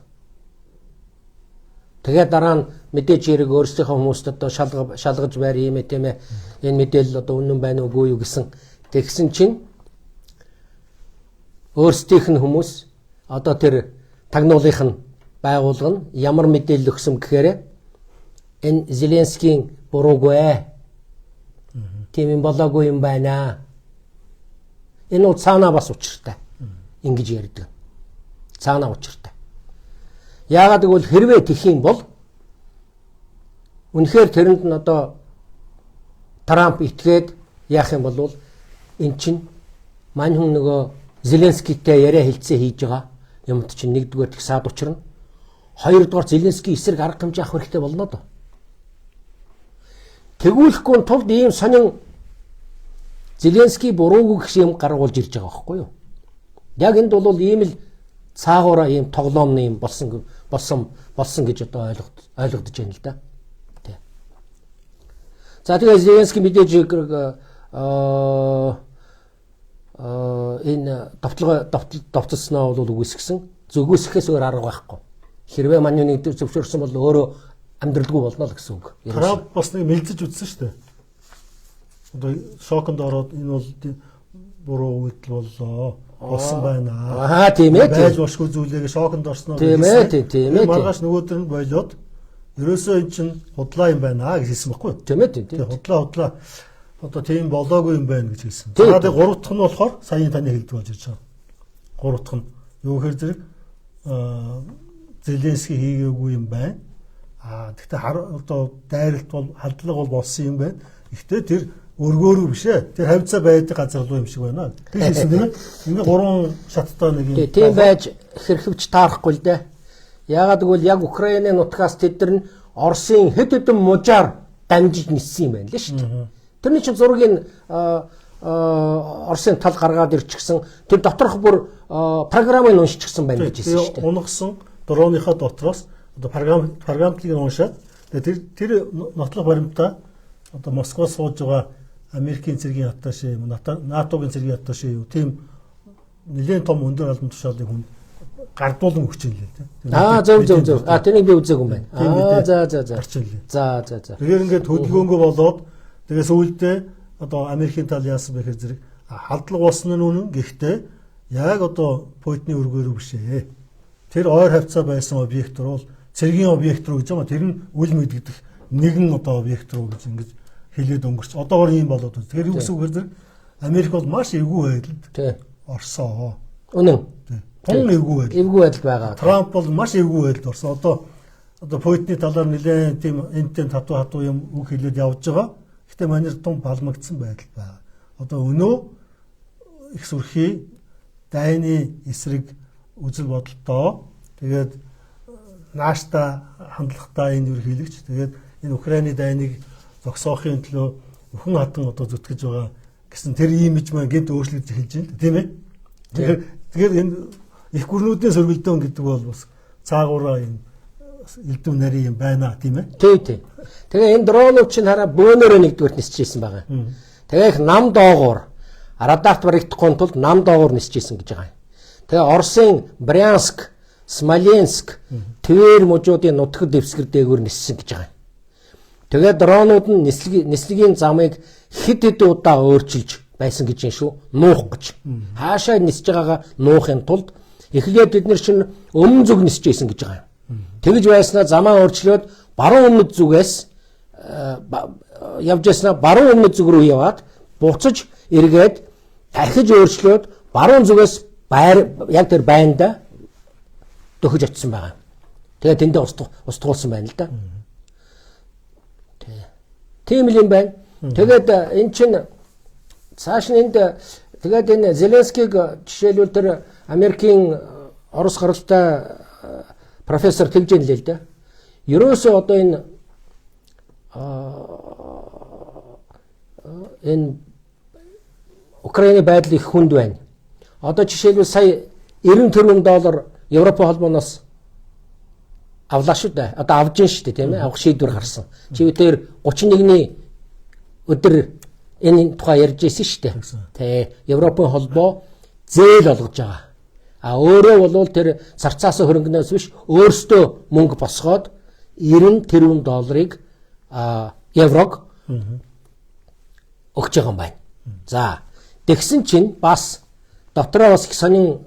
Speaker 2: Тэгээд дараа нь мэдээж хэрэг өөрсдийнхөө хүмүүст одоо шалгаж байр хиймээ тийм ээ. Энэ мэдээлэл одоо үнэн байна уугүй юу гэсэн. Тэгсэн чинь өөрсдийнх нь хүмүүс одоо тэр тагнуулынх нь байгуулга нь ямар мэдээлэл өгсөн гэхээр энэ Зеленскийн буруугүй тийм юм болоогүй юм байна. Энэ бол цаанаа бас учиртай. Ингэж ярьдаг. Цаанаа учиртай. Яагаад гэвэл хэрвээ тэх юм бол үнэхээр тэрэнд нь одоо Трамп итгээд яах юм бол эн чинь мань хүн нөгөө Зеленскийтэй яриа хэлцээ хийж байгаа юмд чинь нэгдүгээр их саад учирна. Хоёрдугаар Зеленский эсрэг арга хэмжээ авах хэрэгтэй болно доо. Тэгүүлэхгүй тулд ийм сонин Зеленский буруугүй гэх юм гаргуулж ирж байгаа байхгүй юу? Яг энд бол ийм л цаагаараа ийм тоглоомны юм болсон гэж одоо ойлгогдож байна л да. Тэ. За тэгээд Зеленский мэдээж энэ давталснаа бол үгүйсгсэн. Зүгүйсгэхээс өөр арга байхгүй. Хэрвээ манай нэг төр зөвшөөрсөн бол өөрөө амьдралгүй болно л гэсэн үг.
Speaker 1: Трамп бас нэг мэлзэж үзсэн шүү дээ. Одоо шоконд ороод энэ бол буруу үйлдэл боллоо. Болсон байна.
Speaker 2: Тийм ээ.
Speaker 1: Байж бошгүй зүйлээ шоконд орсноо.
Speaker 2: Тийм ээ.
Speaker 1: Маргааш нөгөөдөр нь болоод ерөөсөө эн чинь худлаа юм байна гэж хэлсэн байхгүй юу?
Speaker 2: Тийм ээ.
Speaker 1: Худлаа. Одоо тийм болоогүй юм байна гэж хэлсэн. За тэгээд гурав дахь нь болохоор саяны таны хэлдэг болж ирж байгаа. Гурав дахь нь юу гэхээр зэрэг Зеленский хийгээгүй юм байна. Гэхдээ одоо дайралт бол халдлага бол болсон юм байна. Гэхдээ тэр өргөөрөө биш ээ. Тэр хавцаа байдаг газар руу юм шиг байна. Тэр хэлсэн тийм ээ. Ингээ гурван шаттай нэг юм.
Speaker 2: Тийм байж хэрхэвч таарахгүй л дээ. Яагаад гэвэл яг Украины нутгаас тэд нар Оросын хэд хэдэн мужаар дамжиж ниссэн юм байна лээ шүү дээ. Тэрний чинь зургийг Оросын тал гаргаад ирчихсэн. Тэр доторх бүр програмыг уншчихсан байна гэж хэлсэн шүү дээ.
Speaker 1: Унгасан дроныхаа дотроос одоо програмтлыг уншаад тэр нотлох баримтаа одоо Москва сууж байгаа Америкийн цэргийн атташе юм НАТОгийн цэргийн атташе юу тийм нэлээд том өндөр албан тушаалын хүн гардуулан өгч юм лээ тийм.
Speaker 2: Зөв. Тэрийг би үзээгүй юм байна. За. За.
Speaker 1: Тэгэхээр ингээд хөдөлгөөнгөө болоод тэгээ сүүлдээ одоо Америкийн тал яасан бэ гэхээр зэрэг халдлага болсон нь үнэн. Гэхдээ яг одоо Путиний өргөөрөө биш ээ. Тэр ойр хавцаа байсан объект бол цэргийн объект руу гэж байгаа. Тэр нь үл мэдэгдэх нэгэн одоо объект руу гэж ингэж хэлээд өнгөрч. Одоогор ийм болоод байна. Тэгэхээр юу гэсэн үг вэ? Америк бол маш эвгүй байдалд орсон.
Speaker 2: Үнэн.
Speaker 1: Тун эвгүй байдал.
Speaker 2: Эвгүй байдал байгаа.
Speaker 1: Трамп бол маш эвгүй байдалд орсон. Одоо Путиний талаар нэлээд тийм энтэн хатуу юм үг хэлээд явж байгаа. Гэхдээ манер тун балмагдсан байдал байгаа. Одоо өнөө их сүрхий дайны эсрэг үзэл бодолтой. Тэгээд нааштай хандлагатай энэ ерөнхийлөгч. Тэгээд энэ Украины дайныг зогсоохын төлөө өхөн хатан одоо зүтгэж байгаа гэсэн тэр имиж маань гэнт өөрчлөгдөж эхэлж байна тийм ээ. Тэгэхээр энэ их гүрнүүдийн сөргөлдөөн гэдэг бол бас цаагаараа юм элдв нарийн юм байна тийм ээ.
Speaker 2: Тийм. Тэгээ энэ дронууд чинь хараа бөөнөрөө нэгдүгээр нисчихсэн байгаа. Тэгээ их нам доогуур радарт баригдахгүй тулд нам доогуур нисчихсэн гэж байгаа. Тэгээ Оросын Брянск, Смоленск, Тver мужуудын нутаг дэвсгэр дээгүүр ниссэн гэж байгаа. Тэгээ дронууд нь нислэгийн замыг хэд удаа өөрчилж байсан гэж юм шүү. Нуух гэж. Хаашаа нисэж байгаагаа нуухын тулд эхлээд бид нар чинь өмнө зүг нисэж байсан гэж байгаа. Тэгж байснаа замаа өөрчлөөд баруун өмнөд зүгээс явж яснаа баруун өмнөд зүг рүү яваад буцаж эргээд дахиж өөрчлөөд баруун зүгээс яг тэр байнда дөхөж очсон байгаа. Тэгээд тэндээ устгуулсан байна л да. Тийм л юм байна. Тэгээд эн чинь цааш нь энд тэгээд энэ Зеленскийг жишээлбэл тэр Америкийн Орос гаралтай профессор тэгж юм лээ л да. Ерөөсөө одоо энэ Украины байдал их хүнд байна. Одоо жишээлбэл сая 90 тэрбум доллар Европын холбооноос авлаа шүү дээ. Одоо авж гин шүү дээ, тийм ээ? Авах шийдвэр гарсан. Чи өдөр 31-ний өдөр энэ тухай ярьж ирсэн шүү дээ. Тэ Европын холбоо зээл олгож байгаа. А өөрөө бол тэр зарцаас хөрөнгөнөөс биш өөрсдөө мөнгө босгоод 90 тэрбум долларыг еврог өгч байгаа юм байна. За тэгсэн чинь бас дотроо бас их сонин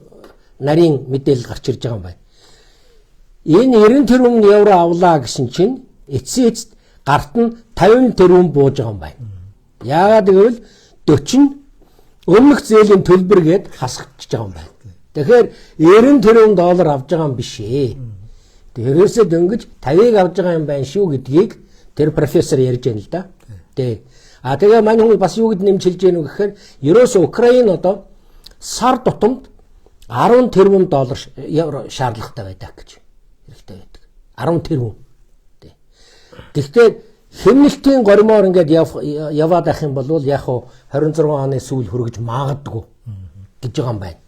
Speaker 2: нарийн мэдээлэл гарч ирж байгаа юм байна. Энэ 90 тэрбум евро авлаа гэсэн чинь эцсийн эцэст гарт нь 50 тэрбум бууж байгаа юм байна. Яагаад гэвэл 40 өмнөх зээлийн төлбөр гээд хасагдчихж байгаа юм байна. Тэгэхээр 90 тэрбум доллар авж байгаа юм биш ээ. Тэрээсээ дөнгөж 50-ыг авж байгаа юм байна шүү гэдгийг тэр профессор ярьж байна л да. Тэ. А тэгээ мань хүн бас юу гэд нэмж хэлж гэнэ үү гэхээр ерөөсөө Украин одоо сар тутамд 10 тэрбум доллар евро шаардлагатай байдаг гэж хэрэгтэй байдаг. 10 тэрбум. Тэ. Гэхдээ хэмнэлтийн горимоор ингээд яваад ах юм бол яг 26 оны сүүл хүрэж магадгүй гэж байгаа юм байна.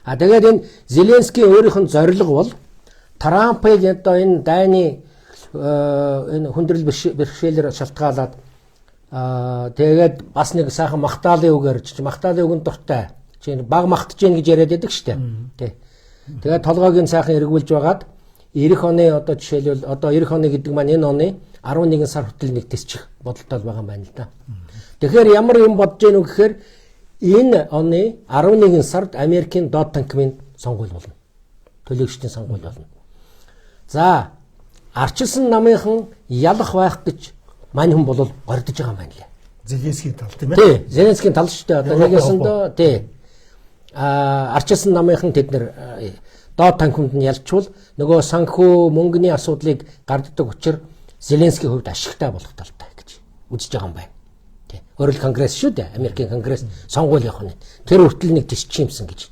Speaker 2: А тэгээд энэ Зеленский өөрийнх нь зорилго бол Трампыг одоо энэ дайны энэ хүндрэл бэрхшээлээр шалтгаалаад тэгээд бас нэг сайхан махтаалын үг ярьж махтаалын үгэнд дуртай. Чи баг махтаж гин гэж яриад байдаг шүү дээ. Тэ. Тэгээд толгойг нь сайхан эргүүлж байгаад 90 оны одоо жишээлбэл одоо 90 оны гэдэг маань энэ оны 11 сар хүртэл нэг тесчих бодолтой байгаа юм байна л да. Тэгэхээр ямар юм бодож гэнэ үү гэхээр энэ оны 11 сард Америкийн доод танкмын сонгуул болно. Төлөөлөгчдийн сонгуул болно. За, арчилсан намынхан ялах байх гэж мань хүн бол гордож байгаа юм байна лээ.
Speaker 1: Зеленскийн тал тийм ээ.
Speaker 2: Тий, Зеленскийн тал шүү дээ. Одоо нэгээсэндөө тий. Арчилсан намынхан тэд нэр доод танкманд нь ялчвал нөгөө санхүү мөнгөний асуудлыг гарддаг учраас Зеленскийн хувьд ашигтай болох талтай гэж үзэж байгаа юм байна. Өөрөлд конгресс шүү дээ. Америкийн конгресс сонгуул явах нь. Тэр хүртэл нэг тисчимсэн гэж.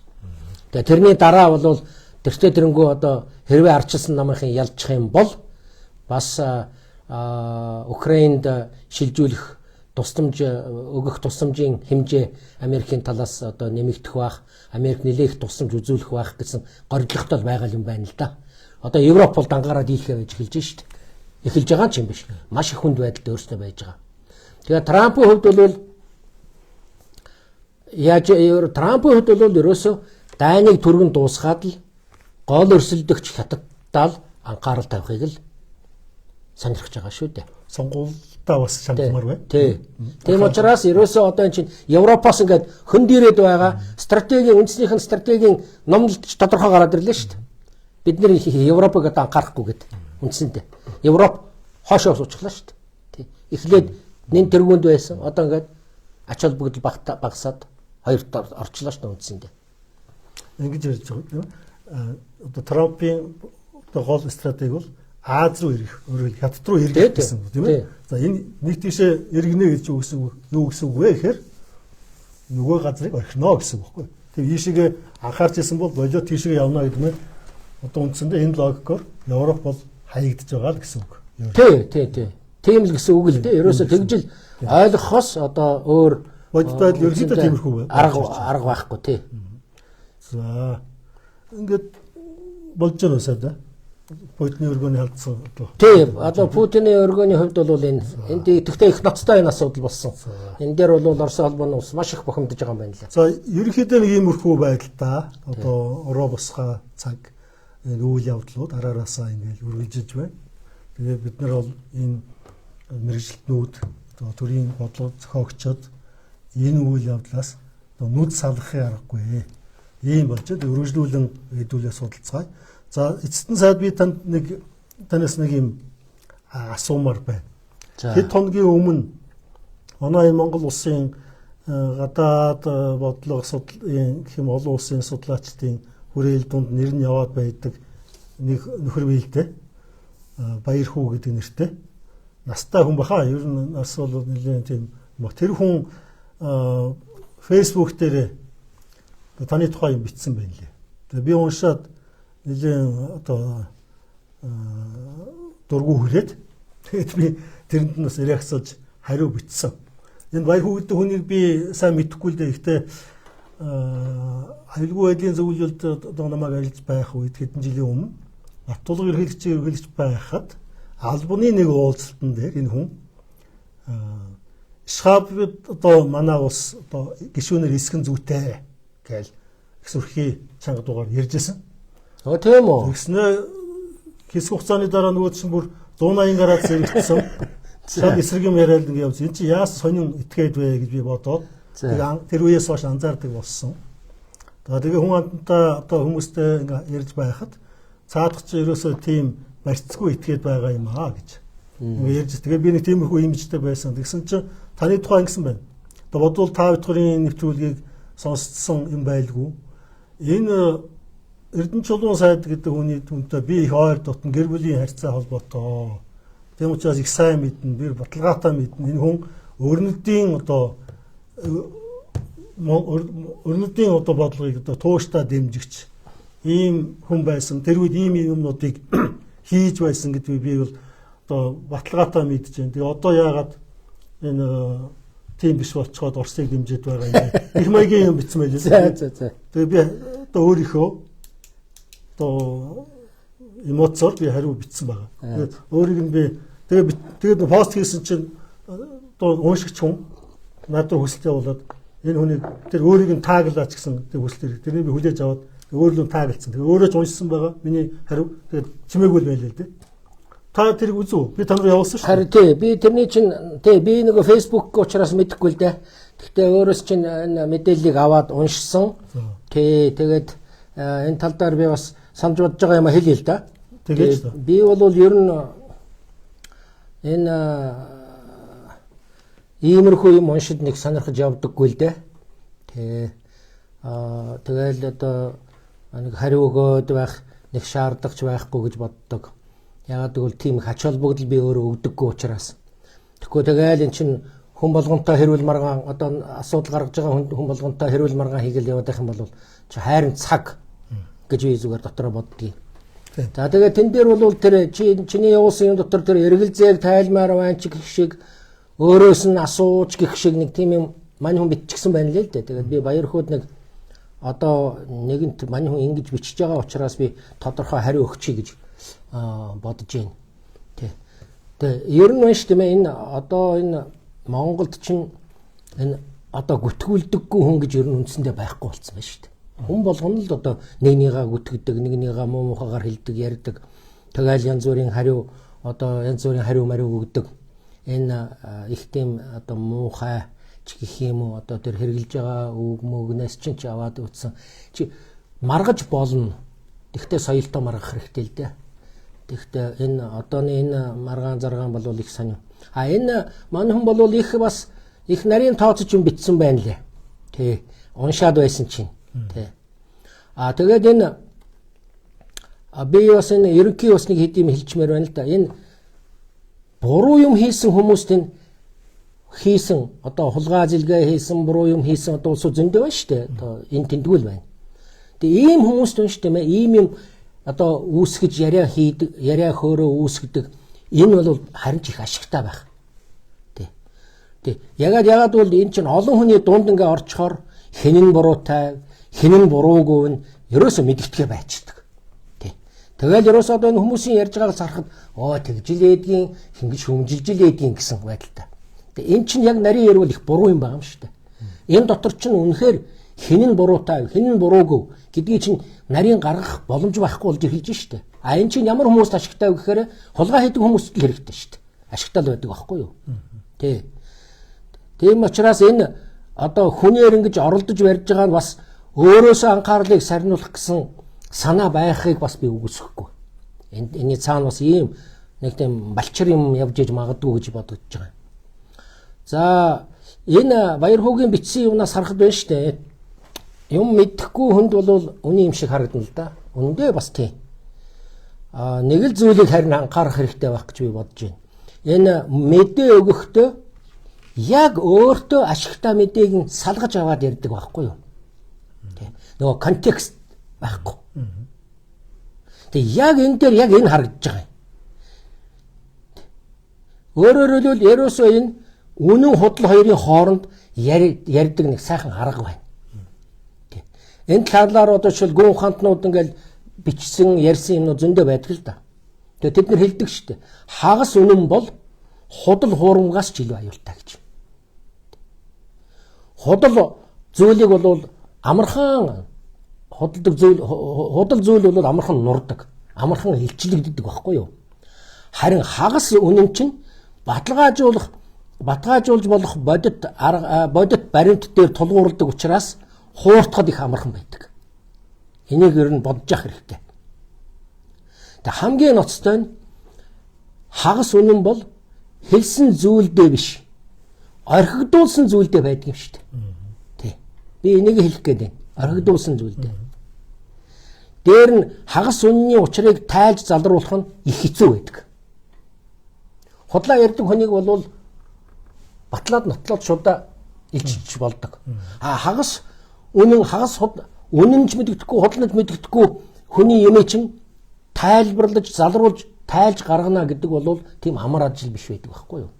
Speaker 2: Тэгээ тэрний дараа бол тэртээ тэрэнгүү одоо хэрвээ арчилсан намынхан ялчих юм бол бас Украинд шилжүүлэх тусламж өгөх тусламжийн хэмжээ Америкийн талаас одоо нэмэгдэх байх, Америк нэлээх тусламж үзүүлэх байх гэсэн горилготой байгаа юм байна л да. Одоо Европ бол дангаараа дийлхээ байж эхэлж шүү дээ. Эхэлж байгаа ч юм биш. Маш их хүнд байдалд өөрсдөө байж байгаа. Тэгээ Трампын хувьд бол Трампын хувьд бол ерөөсөө дайныг түргэн дуусгаад л гол өрсөлдөгч хятадтай анхаарал тавихыг л сонирхож байгаа шүү дээ.
Speaker 1: Сонгуультай бас шаардмаар байна.
Speaker 2: Тий. Тийм учраас ерөөсөө одоо энэ чинь Европоос ингээд хөндөрөөд байгаа стратегийн үндснийх нь стратегийн номлолт тодорхой гараад ирлээ шүү дээ. Бид нэр Европыг одоо анхаарахгүй гэдэг үндсэндээ. Европ хоошоо суучлаа шүү дээ. Тий. Эхлээд нэн тэргуунд байсан. Одоо ингээд ач холбогдол багасаад хоёрт орчлоо шүү дээ үндсэндээ.
Speaker 1: Ингэж ярьж байгаа юм. Одоо Трампын одоо гол стратеги бол Аз руу ирэх, өөрөөр хятад руу ирэх гэсэн үг тийм ээ. За энэ нэг тийшээ иргэнэ гэж юу гэсэн үг вэ гэхээр нөгөө газрыг орхино гэсэн үг байхгүй. Тэгээ ийшээгээ анхаарч ирсэн бол болоо тийшээгээ явна гэдэг нь одоо үндсэндээ энэ логикоор Европ бол хаягдж байгаа л гэсэн үг.
Speaker 2: Тий. Тийм л гэсэн үг л дээ. Ерөөсө тэгжил ойлгохоос одоо өөр
Speaker 1: бодит байдал ерөөсөө тиймэрхүү
Speaker 2: арга байхгүй тий.
Speaker 1: За ингээд болж байгаа юмсаа да. Путиний өргөний халдсан одоо.
Speaker 2: Тийм, одоо Путиний өргөний хувьд бол энд тэгтээ их ноцтой энэ асуудал болсон. Энэ дээр бол Орос холбооны ус маш их бохимдож байгаа юм байна лээ.
Speaker 1: За, ерөнхийдөө нэг иймэрхүү байдалтай одоо ороо босгоо цаг энэ үйл явдлууд араараасаа ингээд үргэлжлэж байна. Тэгээ бид нар бол энэ мэрэгжилтнүүд одоо төрийн бодлого зохиогчид энэ үйл явдлаас одоо нүд салгахын аргагүй. Ийм болж өргөжлүүлэн хэдүүлээ судалцгаая. За эцэст нь сайд би танаас нэг юм асуумаар байна. Хэд хоногийн өмнө манай Монгол улсын гадаад бодлого судлалын гэх юм олон улсын судлаачдын хүрээл дунд нэр нь яваад байдаг нэг нөхөр биелдэ Баяр хүү гэдэг нэртэй. Настай хүн баха. Ер нь нас бол нэлээд тийм тэр хүн Facebook дээр таны тухай юм бичсэн байна лээ. Тэгээ би уншаад нэлээд одоо дургу хүрээд тэгээд би тэрэнд нь бас реакцж хариу бичсэн. Энэ баяр хүүгдээ хүнийг би сайн мэдэхгүй л дээ. Гэхдээ аюулгүй байдлын зөвлөлд одоо намайг ажиллаж байх үед хэдэн жилийн өмнө Батулга ерөнхийлөгч байхад албаны нэг уулзалтан дээр энэ хүн Шхабд одоо манай ус одоо гишүүнээр эсгэн зүйтэй гэж их сүрхий чанга дугаар ярьжсэн.
Speaker 2: Тийм үү.
Speaker 1: Тэгснэ хэсэг хугацааны дараа нөгөө чинь бүр 180 гараад зэрэгцсэн. Шал эсрэг юм яриад ингэ явж. Энд чи яас сонин итгээд вэ гэж би бодоод тэр үеэс хойш анзаардаг болсон. Тэгээ хүн амттай одоо хүмүүстэй ингэ ярьж байхад цаадах чи ерөөсөө тийм барьцгүй итгээд байгаа юм аа гэж. Ингэ ярьж. Тэгээ би нэг тиймэрхүү имижтэй байсан. Тэгсэн чи таны тухай ингэсэн байна. Одоо бодвол та бүхэн нэвтрүүлгийг сонсцсон юм байлгүй. Энэ Эрдэнэ чулуун сайд гэдэг хүний түнтэй би их ойр дотн гэр бүлийн харьцаа холбоотой. Тийм учраас их сайн мэднэ, би баталгаатай мэднэ. Энэ хүн өрнөдийн одоо бодлогыг одоо тууштай дэмжигч ийм хүн байсан. Тэр үед ийм юмнуудыг хийж байсан гэдгийг би бол одоо баталгаатай мэдж байна. Тэгээ одоо яагаад энэ тийм биш болцоход Оросыг дэмжиж байгаа юм бэ? Их маягийн юм бичсэн байлээ.
Speaker 2: За.
Speaker 1: Тэгээ би одоо өөрийнхөө одоо эмоцоор би хариу бичсэн байгаа. Тэгээд өөрийг нь би тэгээд пост хийсэн чинь одоо уншигч хүн надад хүсэлтэй болоод энэ хүнийг тэр өөрийг нь тааглаач гэсэн тэг хүсэлтэй. Тэрнийг би хүлээж аваад өөрлөө таагалцсан. Тэгээд өөрөө ч уншсан байгаа. Миний хариу тэгээд чимээгүй л байлээ л дээ. Та тэрийг үзв. Би та нар явуулсан шүү.
Speaker 2: Харин тий би тэрний чинь тий би нэг Facebook учраас мэдэхгүй л дээ. Гэхдээ өөрөөс чинь энэ мэдээллийг аваад уншсан. Тий тэгээд энэ талдаар би бас санаж бодож байгаа юм хэлье л да.
Speaker 1: Тэгээд
Speaker 2: би бол ер нь энэ иймэрхүү юм уншид нэг сонирхож явдаггүй л дээ. Тэгэл одоо нэг хариу өгөөд байх нэг шаардлагач байхгүй гэж боддог. Яагаад гэвэл тийм их ач холбогдол би өөрөө өгдөггүй учраас. Тэгэхгүй тэгэл эн чинь хүн болгонтой хэрүүл маргаан одоо асуудал гаргаж байгаа хүн болгонтой хэрүүл маргаан хийгээл яваад байх юм бол чи хайрын цаг гэж би зүгээр дотроо боддгийг. За тэгээд тэн дээр бол тэр чиний явуулсан юм дотор тэр эргэлзээг тайлмаар байна ч гэх шиг өөрөөс нь асууж гэх шиг нэг тийм юм мань хүн биччихсэн байна л дээ. Тэгээд би баяр хөөд нэг одоо нэгэнт мань хүн ингэж бичиж байгаа учраас би тодорхой хариу өгчий гэж бодож байна. Тэгээ ер нь маш тийм энэ одоо энэ Монголд чинь энэ одоо гүтгүүлдэггүй хүн гэж ер нь үндсэндээ байхгүй болсон байна шүү дээ. Хүн болгоно л одоо нэгнийгаа гүтгэдэг, нэгнийгаа муу мухагаар хэлдэг, ярьдаг. Тэгэл янз бүрийн хариу одоо янз бүрийн хариу мариу өгдөг. Энэ их тийм одоо муухай ч гэх юм уу одоо тэр хэрглэж байгаа үг мөгнөөс чинь ч аваад үтсэн. Чи маргаж болно. Тэгтээ соёлтой маргах хэрэгтэй л дээ. Тэгтээ энэ одооны энэ маргаан заргаан бол их сонир. Энэ мань хүн бол их бас их нарийн тооцож юм битсэн байна лээ. Тий. Уншаад байсан чинь. Тий. Тэгээд энэ би бас энэ ерөнхий бас нэг хэдийн хэлчмээр байна л да. Энэ буруу юм хийсэн хүмүүст энэ хийсэн одоо хулгай зилгээ хийсэн буруу юм хийсэн одоо улсууд зөндөө байна шүү дээ. Одоо энэ тэмдгүүл байна. Тэгээ ийм хүмүүст байна шүү дээ. Ийм юм одоо үүсгэж яриа хийдэг, яриа хөөрөө үүсгдэг. Энэ бол харин ч их ашигтай байх. Тий. Ягаад бол энэ чинь олон хүний дунд ингээ орчхоор хэн нь буруутай, хэн нь буруугүй нь ерөөсөө мэдгэдгээ байцдаг. Тий. Тэгэл ерөөсөө одоо энэ хүмүүсийн ярьж байгааг харахад тэгжилээдгийн хингэж хүмжилжилээдгийн гэсэн байдалтай. Тэгээ энэ чинь яг нарийн ярил их буруу юм байгаа юм шүү дээ. Энэ дотор чинь үнэхээр хэн нь буруутай, хэн нь буруугүй гэдгийг чинь нарийн гаргах боломж байхгүй болж ирж шүү дээ. Энэ чинь ямар хүмүүст ашигтай вэ гэхээр хулгай хийдэг хүмүүст хэрэгтэй шүү дээ. Ашигтай л байдаг байхгүй юу? Тий. Тийм учраас энэ одоо хүнээр ингэж оролдож барьж байгаа нь бас өөрөөсөө анхаарлыг сарниулах гэсэн санаа байхыг бас би үгүйсэхгүй. Энэний цаана бас ийм нэг тийм балчир юм явж иж магадгүй гэж бодож байгаа. За энэ баяр хуугийн бичсэн юмнаас харахад байна шүү дээ. Юм мэдэхгүй хүнд бол үний юм шиг харагдана л да. Үндэ бас тийм. Нэг л зүйлийг харин анхаарах хэрэгтэй байх гэж би бодож байна. Энэ мэдээ өгөхдөө яг өөртөө ашигтай мэдээг салгаж аваад ярьдаг байхгүй юу? Нөгөө контекст байхгүй. Тэг яг энэ дээр яг энэ харагдаж байгаа юм. Өөрөөр хэлбэл ерөөсөө энэ үнэн худал хоёрын хооронд ярьдаг нэг сайхан арга байна. Энэ талаар одоо жишээл гүн ухаантнууд ингээл бичсэн ярьсан юмнууд зөндөө байдаг л да. Тэгээд тэд нар хэлдэг шүү дээ. Хагас үнэн бол худал хуурамгаас ч илүү аюултай гэж. Худал зүйлийг бол амархан худал зүйл бол амархан нурдаг, амархан илчлэгддэг байхгүй юу? Харин хагас үнэн чинь баталгаажуулж болох бодит баримт дээр тулгуурладаг учраас хууртахад их амархан байдаг. Энийг ер нь бодож явах хэрэгтэй. Тэг хамгийн ноцтой нь хагас үнэн бол хэлсэн зүйлдээ биш, орхигдуулсан зүйлдээ байдаг юм шүү дээ. Тий. Би энийг хэлэх гээд байна. Орхигдуулсан зүйлдээ. Дээр нь хагас үнний учрыг тайлж залруулах нь их хэцүү байдаг. Худлаа ярьдаг хүнийг бол батлаад нотлоод шудаа илчилж болдог. Хагас үнэнч мэддэхгүй, худлаач мэддэхгүй хүний юм чинь тайлбарлаж, залруулж, тайлж гаргана гэдэг бол тийм амар ажил биш байдаг байхгүй юу?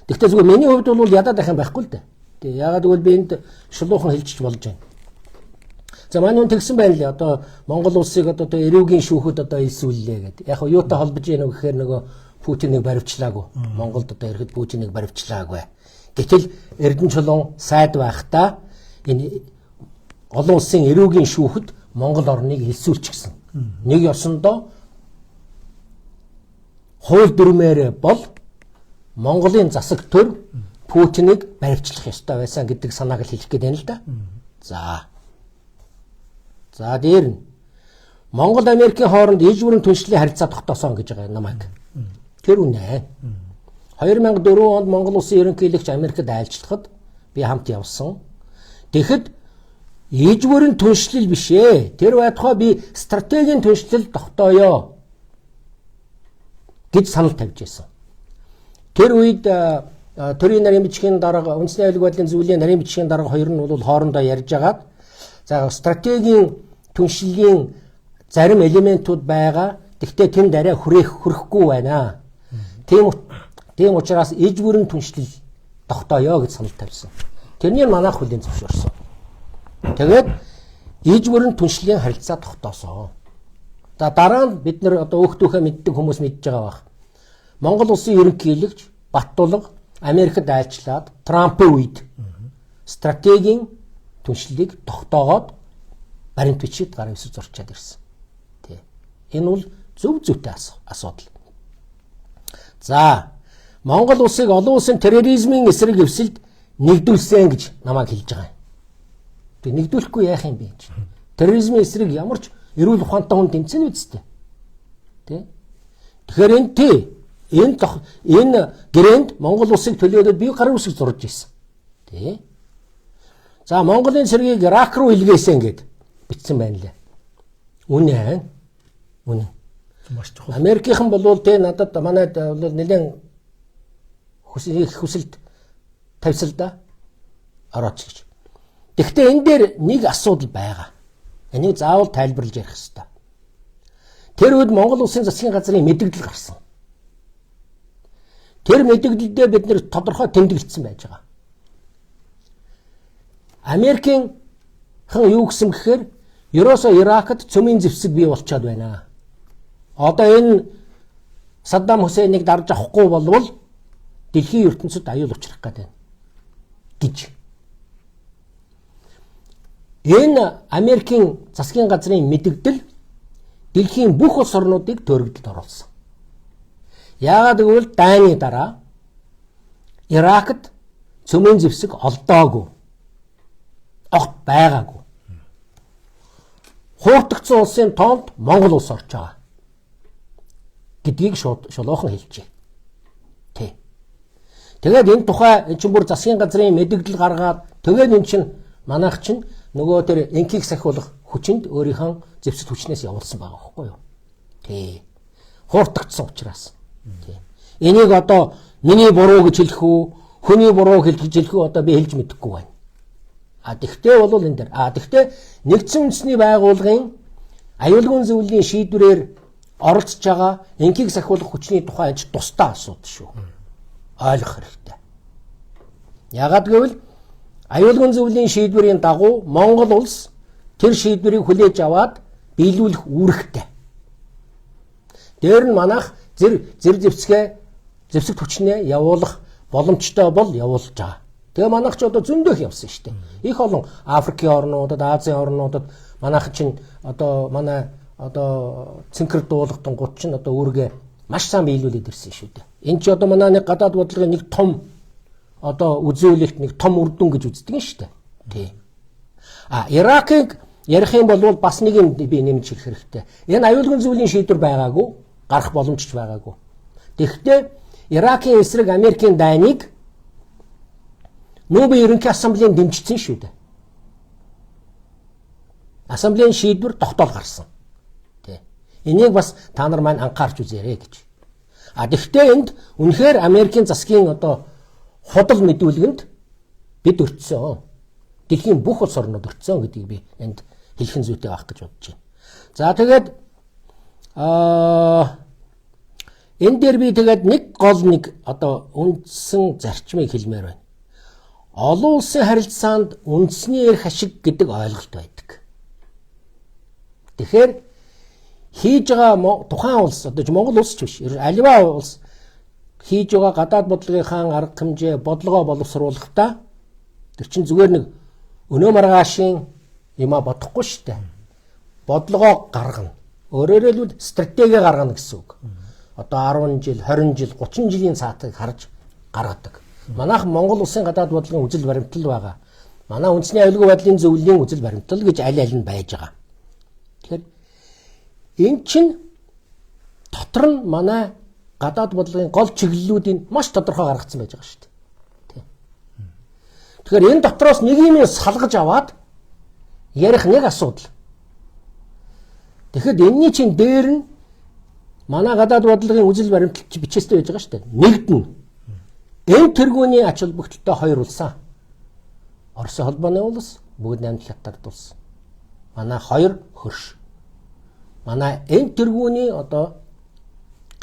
Speaker 2: Гэхдээ зүгээр миний хувьд бол ядаад байх юм байхгүй л дээ. Тэгээ яагаад гэвэл би энд шулуухан хэлчих болж байна. За манай хүн тэгсэн байна лээ. Одоо Монгол улсыг одоо эрүүгийн шүүхэд одоо илсүүллээ гэдэг. Яг нь юутай холбож яах вэ гэхээр нөгөө Путиныг баривчлаагүй. Монголд одоо ирэхэд Путиныг баривчлаагүй. Гэтэл Эрдэнэ чулуун сайд байхдаа энэ олон улсын эрүүгийн шүүхэд Монгол орныг илсүүлчихсэн. Нэг ёсондоо хууль дүрмээр бол Монголын засаг төр Путиныг баривчлах ёстой байсан гэдэг санааг л хэлэх гээд байна л да. За дээр нь Монгол Америкийн хооронд иж бүрэн түншлэлийн харилцаа тогтоосон гэж байгаа намайг. Тэр үнэ. 2004 онд Монгол улсын ерөнхийлөгч Америкт айлчлахад би хамт явсан. Тэгэхэд иж бүрэн түншлэл биш ээ. Тэр байтугай би стратегийн түншлэл тогтооё гэж санал тавьж байсан. Тэр үед төрийн нарийн бичгийн дарга, үндэсний аюулгүй байдлын зөвлөлийн нарийн бичгийн дарга хоёр нь бол хоорондоо ярьж агаад за стратегийн түншлэлийн зарим элементүүд байгаа. Гэхдээ тэнд арай хүрэхгүй байна. Тийм учраас иж бүрэн түншлэл тогтооё гэж санал тавьсан. Тэрний манайх хүлээн зөвшөөрсөн. Тэгээд иж бүрэн түншлэлийн харилцаа тогтоосон. За дараа нь бид нар одоо өөхтөөхөө мэддэг хүмүүс мэдж байгаа бах. Монгол улсын ерөнхийлөгч Баттулга Америкт айлчлаад Трампын үед стратегийн түншлэлийг тогтоогоод баримт бичиж гарын өсөж зурчаад ирсэн. Тэ. Энэ бол зөвхөн асуудал. За Монгол улсыг олон улсын терроризмын эсрэг эвсэлд нэгдүүлсэн гэж намайг хэлж байгаа юм. Тэг нэгдүүлэхгүй яах юм бэ? Терроризмын эсрэг ямар ч эрүүл ухаантай хүн тэмцэн үсттэй. Тэ? Тэгэхээр энэ гэрээнд Монгол улсыг төлөөлөд би гарын үсэг зурж ирсэн. Тэ? За Монголын цэргийг Ирак руу илгээсэн гэд бичсэн байна лээ. Үнэ. Маш чухал. Америкийнхан болвол тэ надад манайд бол нэлээд хүсэлт тавьсал да орооч гэж. Гэхдээ энэ дээр нэг асуудал байгаа. Энийг заавал тайлбарлаж ярих хэрэгтэй. Тэр үед Монгол улсын засгийн газрын мэдээлэл гарсан. Тэр мэдээлэлдээ бид нэр тодорхой тэмдэглэсэн байж байгаа. Америкийн хан юу гэсэн гэхээр ерөөсөө Иракт цөмийн зэвсэг бий болчиход байна. Одоо энэ Саддам Хусейнийг дарж авахгүй болвол дэлхийн ертөнцид аюул учрах гэдэг гэж. Энэ Америкийн засгийн газрын мэдээлэл дэлхийн бүх улс орнуудыг төрөгдөлд оруулсан. Яагаад гэвэл дайны дараа Иракт цөмийн зэвсэг олдоогүй. Огт байгаагүй. Хууртагдсан улсын тоонд Монгол улс орж байгаа гэдгийг шулуухан хэлжээ. Тэ. Тэгээд энэ тухай энэ чинь бүр засгийн газрын мэдээлэл гаргаад тэгээд энэ чинь манайх чинь нөгөө тэр энхийг сахиулах хүчинд өөрийнхөө зэвсэг хүчнээс явуулсан байгаа байхгүй юу? Тэ. Хууртагдсан учраас. Тэ. Энийг одоо миний буруу гэж хэлэх үү, хүний буруу гэж хэлэх үү одоо би хэлж мэдэхгүй байна. Тэгтээ бол энэ дээр. Тэгтээ нэгдсэн үндэсний байгууллагын аюулгүй зөвлөлийн шийдвэрээр оролцож байгаа энхийг сахиулах хүчний тухай аж тусдаа асуудал шүү. Ойлгох хэрэгтэй. Яагаад гэвэл аюулгын зөвлөлийн шийдвэрийн дагуу Монгол улс тэр шийдвэрийг хүлээж аваад биелүүлэх үүрэгтэй. Дээр нь манайх зэвсэг хүчнээ явуулах боломжтой бол явуулж байгаа. Тэгээ манайх ч одоо зөндөх явсан шүү дээ. Их олон Африкийн орнуудад, Азийн орнуудад манайх чинь одоо манай одоо цэнхэр дуулахтан гут чинь одоо үүргээ маш сайн биелүүлээд ирсэн шүү дээ. Энэ ч одоо манай нэг гадаад бодлогын нэг том одоо үзүүлэлт, нэг том үр дүн гэж үздэг нь шүү дээ. Тий. Иракийг ярих юм бол бас нэг юм би нэмж хэлэх хэрэгтэй. Энэ аюулгын зөвлөлийн шийдвэр байгаагүй, гарах боломжч байгаагүй. Тэгэхдээ Иракийн эсрэг Америкийн дайныг Нобель ерөнхий ассамблеийн дэмжсэн шүү дээ. Ассамблеийн шийдвэр тогтоол гарсан. Тэ. Энийг бас та нар маань анхаарч үзээрэй гэж. Тэгэхдээ энд үнэхээр Америкийн засгийн одоо худал мэдүүлгэнд бид өртсөн. Дэлхийн бүх улс орнууд өртсөн гэдгийг би энд хэлхэн зүйтэй байх гэж бодож байна. За тэгээд энэ дээр би тэгээд нэг гол нэг одоо үндсэн зарчмыг хэлмээр байна. Олон улсын харилцаанд үндэсний эрх ашиг гэдэг ойлголт байдаг. Тэгэхээр хийж байгаа тухайн улс одоо Монгол улс ч биш, аливаа улс хийж байгаа гадаад бодлогынхаа арга хэмжээ, бодлогоо боловсруулахдаа тэр чинь зүгээр нэг өнөө маргаашийн юма бодохгүй шүү дээ. Бодлогоо гаргана. Өөрөөр хэлбэл стратеги гаргана гэсэн үг. Одоо 10 жил, 20 жил, 30 жилийн цаатыг харж гаргадаг. Манайх Монгол улсын гадаад бодлогын үзэл баримтлал байгаа. Манай үндэсний аюулгүй байдлын зөвлөлийн үзэл баримтлал гэж аль аль нь байж байгаа. Тэгэхээр эн чинь дотор нь манай гадаад бодлогын гол чиглэлүүдийг маш тодорхой гаргацсан байж байгаа шүү дээ. Тэгэхээр энэ дотроос нэг юм салгаж аваад ярих нэг асуудал. Тэгэхэд энэний чинь дээр нь манай гадаад бодлогын үзэл баримтлалч бичээстэй байж байгаа шүү дээ. Нэгдэн энэ тэргүүний ач холбогдолтой хоёр улсаа. Оросын холбооны улс, бүгд найрамдах хятад улс. Манай хоёр хөрш. Манай энэ тэргүүний одоо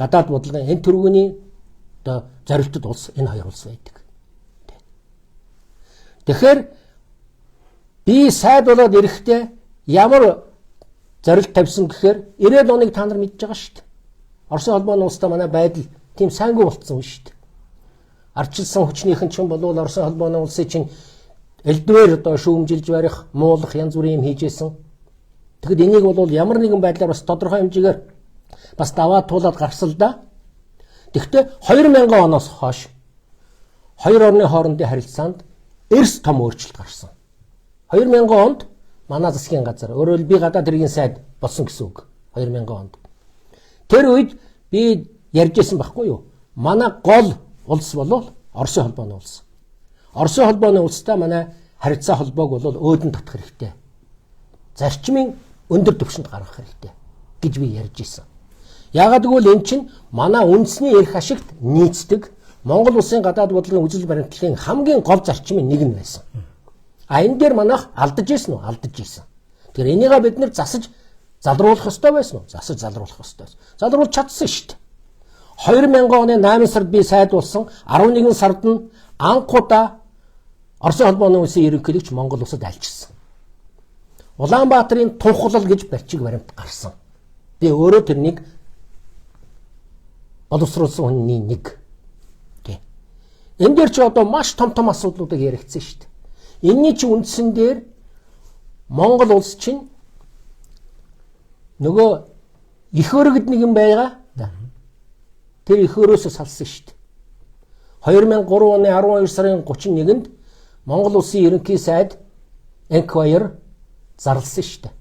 Speaker 2: гадаад бодлогын энэ тэргүүний одоо зорилтод улс энэ хоёр улс байдаг. Тэгэхээр би сайд болоод ирэхдээ ямар зорилт тавьсан гэхээр 90-ад оныг та нар мэдж байгаа шүү дээ. Оросын холбооны улстай манай байдал тийм сайнгүй болцсон шүү дээ. Арчилсан хүчнийхэн чинь бол Оросын холбооны улсыг чинь элдвэр одоо шүүмжилж барих, муулах янз бүрийн юм хийжсэн. Тэгэхэд энийг бол ямар нэгэн байдлаар бас тодорхой хэмжээгээр бас даваад туулаад гарсан л да. Тэгэхдээ 2000 оноос хойш хоёр орны хоорондын харилцаанд эрс том өөрчлөлт гарсан. 2000 онд манай засгийн газар, өөрөөр би гадаад хэргийн сайд болсон гэсэн үг. 2000 онд. Тэр үед би ярьжсэн байхгүй юу? Манай гол улс бол Оросын холбооны улс. Оросын холбооны улстай манай харилцаа холбоог бол өөдөн татах хэрэгтэй. Зарчмын өндөр түвшинд гаргах хэрэгтэй гэж би ярьж исэн. Яагаад гэвэл эн чинь манай үндэсний эрх ашигт нийцдэг Монгол улсын гадаад бодлогын үзэл баримтлалын хамгийн гол зарчмын нэг нь байсан. Энэ дээр манайх алдаж ирсэн үү? Алдаж ирсэн. Тэгэхээр энийгээ бид нэр засаж залруулах ёстой байсан уу? Засаж залруулах ёстой байсан. Залруулж чадсан шүү дээ. 2000 оны 8 сард би сайд болсон. 11 сард нь анхудаа Оросын холбооны улсын ерөнхийлөгч Монгол улсад альчсан. Улаанбаатарын Тунхлал гэж барьчиг баримт гарсан. Би өөрөө тэрнийг боловсруулсан хүний нэг. Энэ дээр чи одоо маш том асуудлуудыг яригдсан шүү дээ. Энийний чи үндсэн дээр Монгол улс чинь нөгөө их өргөд нэг юм байгаа. Тэр их өрөөсөө салсан шүү дээ. 2003 оны 12 сарын 31-нд Монгол улсын ерөнхий сайд Enquirer зарласан шүү дээ.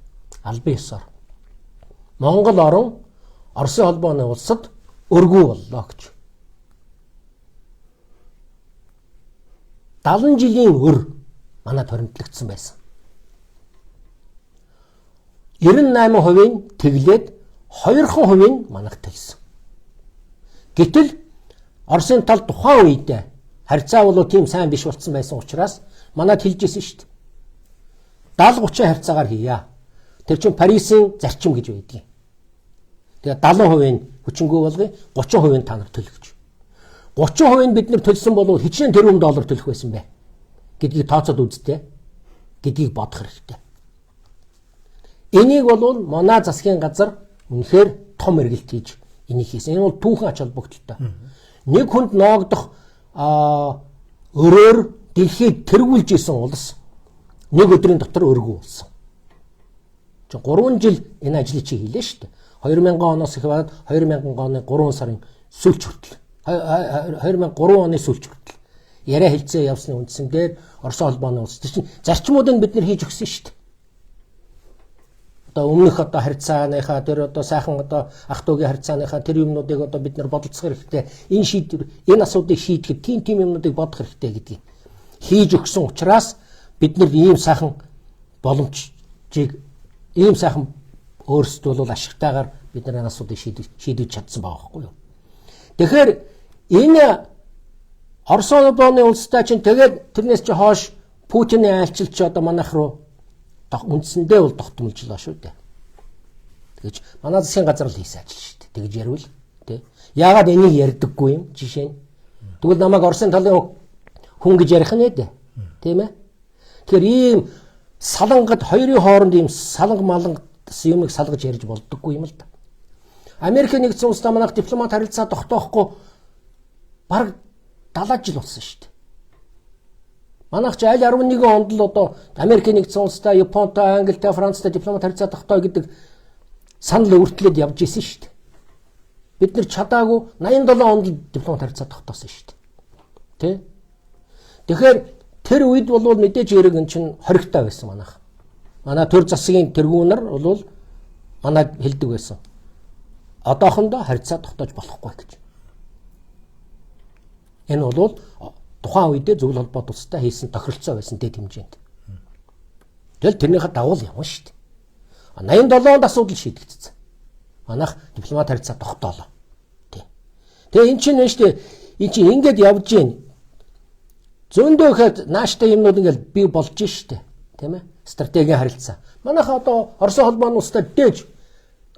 Speaker 2: Албан ёсоор. Монгол орон Оросын холбооны улсад өргүү боллоо гэж. 70 жилийн өр манай торимтлагдсан байсан. 98% тэглээд 2% манайх тэлсэн. Гэтэл Оросын тал тухайн үедээ харьцаа бол тийм сайн биш болсон байсан учраас манайд хэлжсэн шүү дээ. 70-30 харьцаагаар хийя. Тэр чинь Парисын зарчим гэж байдгийг. Тэгээ 70% хүчингү болгоё, 30% та нар төлөвч. 30% бид нар төлсөн бол хичнээн тэрбум доллар төлөх байсан бэ. гэдгийг тооцоод үзтээ гэдгийг бодох хэрэгтэй. Энийг бол манай засгийн газар үнэхээр том эргэлт хийж энийг хийсэн. Энэ бол түүхэн ач холбогдолтой. Нэг хүнд ноогдох өрөөр дэлхийд тэргүүлж исэн улс нэг өдрийн дотор өргөн болсон. 3 жил энэ ажлыг чи хийлээ шүү дээ. 2000 оноос эхлээд 2000 оны 3 сарын сүүлч хүртэл 2003 оны сүүлч хүртэл яриа хэлцээ явсны үндсэн дээр Орос холбооны улс чинь зарчмуудыг бид нар хийж өгсөн шүү дээ. Одоо өмнөх харьцааныхаа тэр сайхан ах トゥ угийн харьцааныхаа тэр юмнуудыг бид нар бодолцох хэрэгтэй. Энэ асуудыг шийдэхэд тийм юмнуудыг бодох хэрэгтэй гэдгийг хийж өгсөн учраас бид нар ийм сайхан боломжийг ийм сайхан өөрсдөө бол ашигтайгаар бид нар энэ асуудыг шийдэж чадсан байгаа байхгүй юу. Тэгэхээр энэ Орос холбооны улстай чинь тэгээд тэрнээс чи хойш Путиний айлчилч манайх руу үндсэндээ бол тогтмолжлоо шүү дээ. Тэгэж манай засгийн газар л хийсэн ажил шүү дээ. Тэгэж ярил тий. Яагаад энийг ярьдаггүй юм жишээ нь. Тэгвэл намайг Оросын талын хүн гэж ярих нь дээ. Тийм ээ. Тэгэхээр ийм салангад хоёрын хооронд ийм саланг маланг юмыг салгаж ярьж болдоггүй юм л да. Америк нэгдсэн улстай манайх дипломат харилцаа тогтоохгүй бараг 70 жил болсон шүү дээ. Манайх ч аль 11 онд л Америк нэгдсэн улстай, Японтой, Англитай, Францтай дипломат харилцаа тогтоё гэдэг санал өртлөөд явж исэн шүү дээ. Бид нар чадаагүй 87 онд дипломат харилцаа тогтоосон шүү дээ. Тэ? Тэгэхээр тэр үед бол мэдээж эрэг эн чинь хоригтой байсан манайх. Манай төр засгийн тэргүүнэр бол манайд хэлдэг байсан. Одоохондоо харилцаа тогтоож болохгүй гэж. Энэ бол тухайн үедээ зөвлөл холбоот улстай хийсэн тохиролцоо байсан дэд хэмжээнд. Тэгэл тэрнийхээ дагуу явна шүү дээ. 87 онд асуудал шийдэгдсэн. Манайх дипломат харилцаа тогтоолоо. Тий. Тэгээ эн чинь шүү дээ. Эн чинь ингэж явж гин. Зөндөө ихэд нааштай юмнууд ингээл бий болж штэ. Тийм ээ? Стратегийн харилцаа. Манайхаа Орос холбооны улстай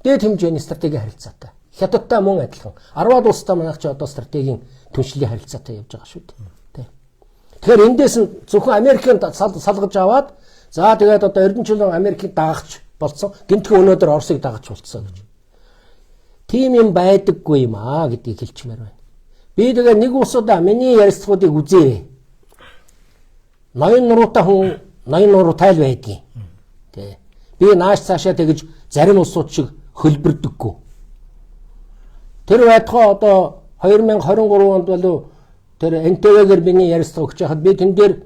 Speaker 2: дээд хэмжээний стратегийн харилцаатай. Хятадтай мөн адилхан. 10-аад улстай манайх ч стратегийн түншлэлийн харилцаатай явж байгаа шүү дээ. Тийм. Тэгэхээр эндээс нь зөвхөн Америкийн салгаж аваад за тэгээд Эрдэнэчлэн Америкийг дагагч болцсон. Гинтхэн өнөөдөр Оросыг дагагч болцсон гэж. Тийм юм байдаггүй юм гэдгийг хэлчмээр байна. Би тэгээ нэг усудаа миний ярилцлагуудыг үзээрэй. Ноён нуруутай хүн ноён нуруу тайл байдгийг. Тэ. Би нааш цаашаа тэгж зарим улсууд шиг хөлбөрдөггүй. Тэр байтугай 2023 онд болов тэр НТВ-гээр миний ярилцлага өгч хахад би тэн дээр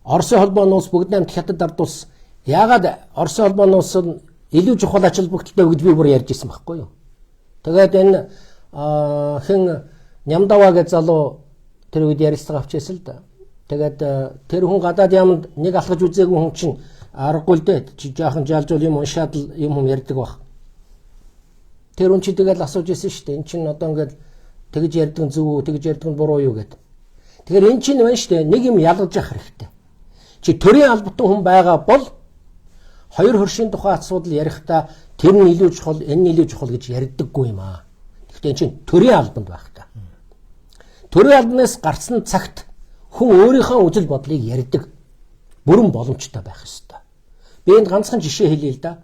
Speaker 2: Оросын холбооны улс бүгд намт хятад ард улс яагаад Оросын холбооны улс илүү чухал ач холбогдолтой гэж би бүр ярьж ирсэн байхгүй юу. Тэгээд энэ хэн Нямдава гэж залуу тэр үед ярилцлага авчихсан л да. Тэгээд тэр хүн гадаад яманд нэг алхаж үзээгүй хүн чинь аргагүй л дээ. Чи жаахан жалжуул юм уншаад л юм ярьдаг баг. Тэр хүн чи тэгэл асууж ирсэн шүү дээ. Эн чинь ингээд тэгж ярьдаг зөв үү, тэгж ярьдаг буруу юу гэд. Тэгэхээр эн чинь байна шүү дээ. Нэг юм ялгаж явах хэрэгтэй. Чи төрийн албатан хүн байгаа бол хоёр хөршийн тухай асуудал ярихдаа тэр нь илүү чухал, энэ нь илүү чухал гэж ярьдаггүй юм аа. Гэхдээ эн чинь төрийн албанд байх та. Төрийн албанаас гарсан цагт хүн өөрийнхөө үзэл бодлыг ярьдаг бүрэн боломжтой байх ёстой. Би энд ганцхан жишээ хэлье л да.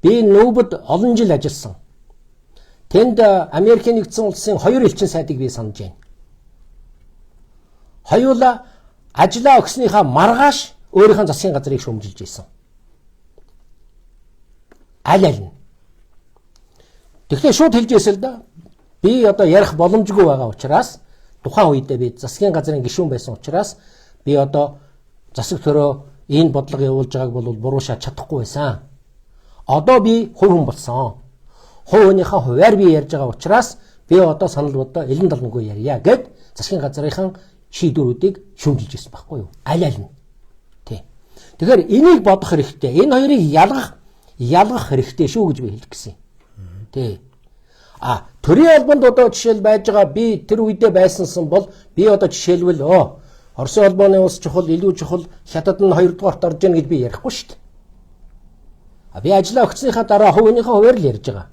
Speaker 2: Би Нүүбэд олон жил ажилласан. Тэнд Америк нэгдсэн улсын 2 элчин сайдыг би санаж байна. Хоёулаа ажлаа өгснийхаа маргааш өөрийнхөө засгийн газрыг шүүмжилж ийсэн. Аль нь. Тэгэхээр шууд хэлж ийсэн л да. Би ярих боломжгүй байгаа учраас тухайн үедээ би засгийн газрын гишүүн байсан учраас би засаг төрөө энэ бодлого явуулж байгааг бол буруу шат чадахгүй байсан. Одоо би хувь хүн болсон. Хувь хүнийхээ хуваар би ярьж байгаа учраас би санал бодоо элен далнгүй ярья гэд засгийн газрынхан шийдвэрүүдийг шүүмжилж ирсэн байхгүй юу? Аль нь. Тий. Тэгэхээр энийг бодох хэрэгтэй. Энэ хоёрыг ялгах хэрэгтэй шүү гэж би хэлэх гэсэн. Тий. Төрийн албанд жишээл байж байгаа би тэр үедээ байсансан бол би жишээлбэл Оросын холбооны улс чухал, илүү чухал, хятад нь 2 дугаарт орж ийн гэж би ярихгүй шүү дээ. Би ажиллаа өгснийхаа дараа хувийнхээ хуваар л ярьж байгаа.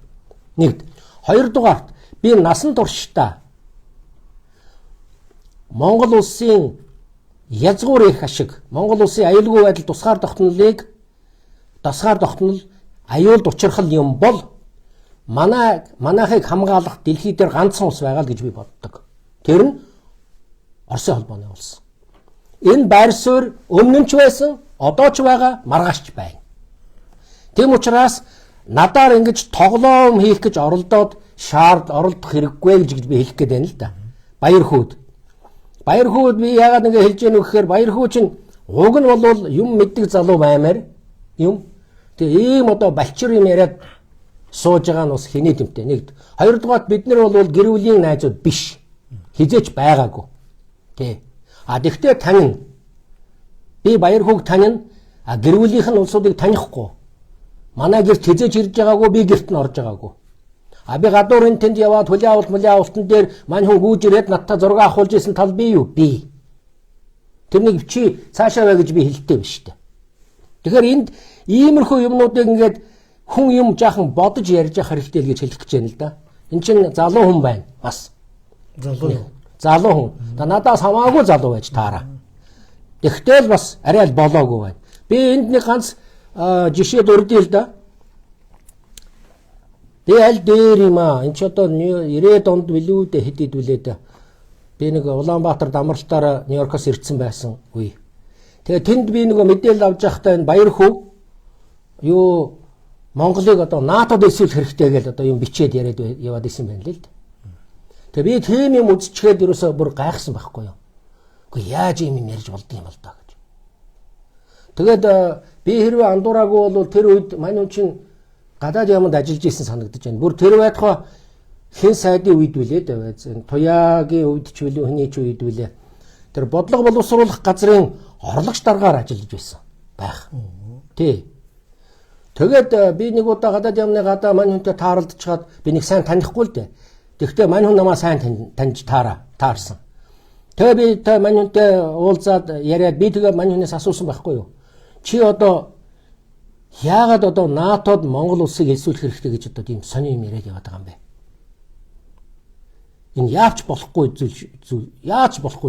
Speaker 2: Нэгд. 2 дугаарт би насан туршдаа Монгол улсын язгуур их ашиг Монгол улсын аюулгүй байдал тусгаар тогтнол аюулд учрахал юм бол манайхыг хамгаалах дэлхий дээр ганцхан улс байгаа л гэж би боддог. Тэр нь Оросын холбооны улс. Энэ байр суурь өмнө нь ч байсан, одоо ч байгаа, маргаашч байна. Тэм учраас надаар ингэж тоглоом хийх гэж оролдох хэрэггүй гэж би хэлэх гээд байна л да. Баяр хүүд би яагаад ингэ хэлж яах вэ гэхээр баяр хүү чинь уг нь бол юм мэддэг залуу баймаар юм. Тэгээ ийм одоо балчир юм яриад сууж байгаа нь бас хэний тэмтэй. Нэгд. Хоёрдугаар бид нар бол гэр бүлийн найзууд биш. Хизээч байгаагүй. Тэ. Тэгтээ танин би баяр хүүг танин гэр бүлийнх нь улсуудыг танихгүй. Манай гэрт хизээч ирж байгаагүй, би гэрт нь орж байгаагүй. Би гадуурын тэнд яваад хүлээ авалтан дээр мань хүн гүйж ирээд надтай зураг авахулж исэн тал би юу? Би. Тэрнийг чи цаашаа бай гэж би хэлдэг биш үү? Тэгэхээр энд иймэрхүү юмнуудыг ингээд хүн юм жаахан бодож ярьж явах хэрэгтэй л гэж хэлэх гэж байна л да. Энд чинь залуу хүн байна. Бас. Залуу хүн. Надаас хамаагүй залуу байж таараа. Тэгтэл бас арай л болоогүй байна. Би энд нэг ганц жишээ дурдъя л да. Би аль дээр юм аа. Энд ч одоо 90-ад онд билүү дээ хэд идвүлээ да. Би нэг Улаанбаатар дамралтаараа Нью-Йоркоос ирсэн байсан үе. Тэгээ тэнд би нэг мэдээлэл авч байхдаа энэ баяр хүү юу Монголыг одоо НАТОд эсвэлэх хэрэгтэй гэж одоо юм бичээд яриад яваад исэн байна л да. Тэгээ би тийм юм үзчихээд ерөөсөө бүр гайхсан байхгүй юу. Үгүй яаж юм ярьж болдго юм бол даа гэж. Тэгээд би хэрвээ андуураагүй бол тэр үед мань хүн чинь гадаад яманд ажиллаж исэн санагдаж байна. Бүр тэр байтугай хэн сайдын үед үлээ дээ. Туяагийн үед ч үлээ, хүний ч үед үлээ. Тэр бодлого боловсруулах газрын орлогч даргаар ажиллаж байсан байх. Тий. Тэгээд би нэг удаа гадаад ямны гадаа мань хүнтэй тааралдчихад би нэг сайн танихгүй л дээ. Тэгвэл мань хүн намаа сайн таньж таарсан. Тэгээ би та мань хүнтэй уулзаад яриад би тэгээ мань хүнээс асуусан байхгүй юу? Чи одоо яагаад одоо НАТОд Монгол улсыг элсүүлэх хэрэгтэй гэж одоо тийм сони юм яриад яваад байгаа юм бэ? Энэ яаж болохгүй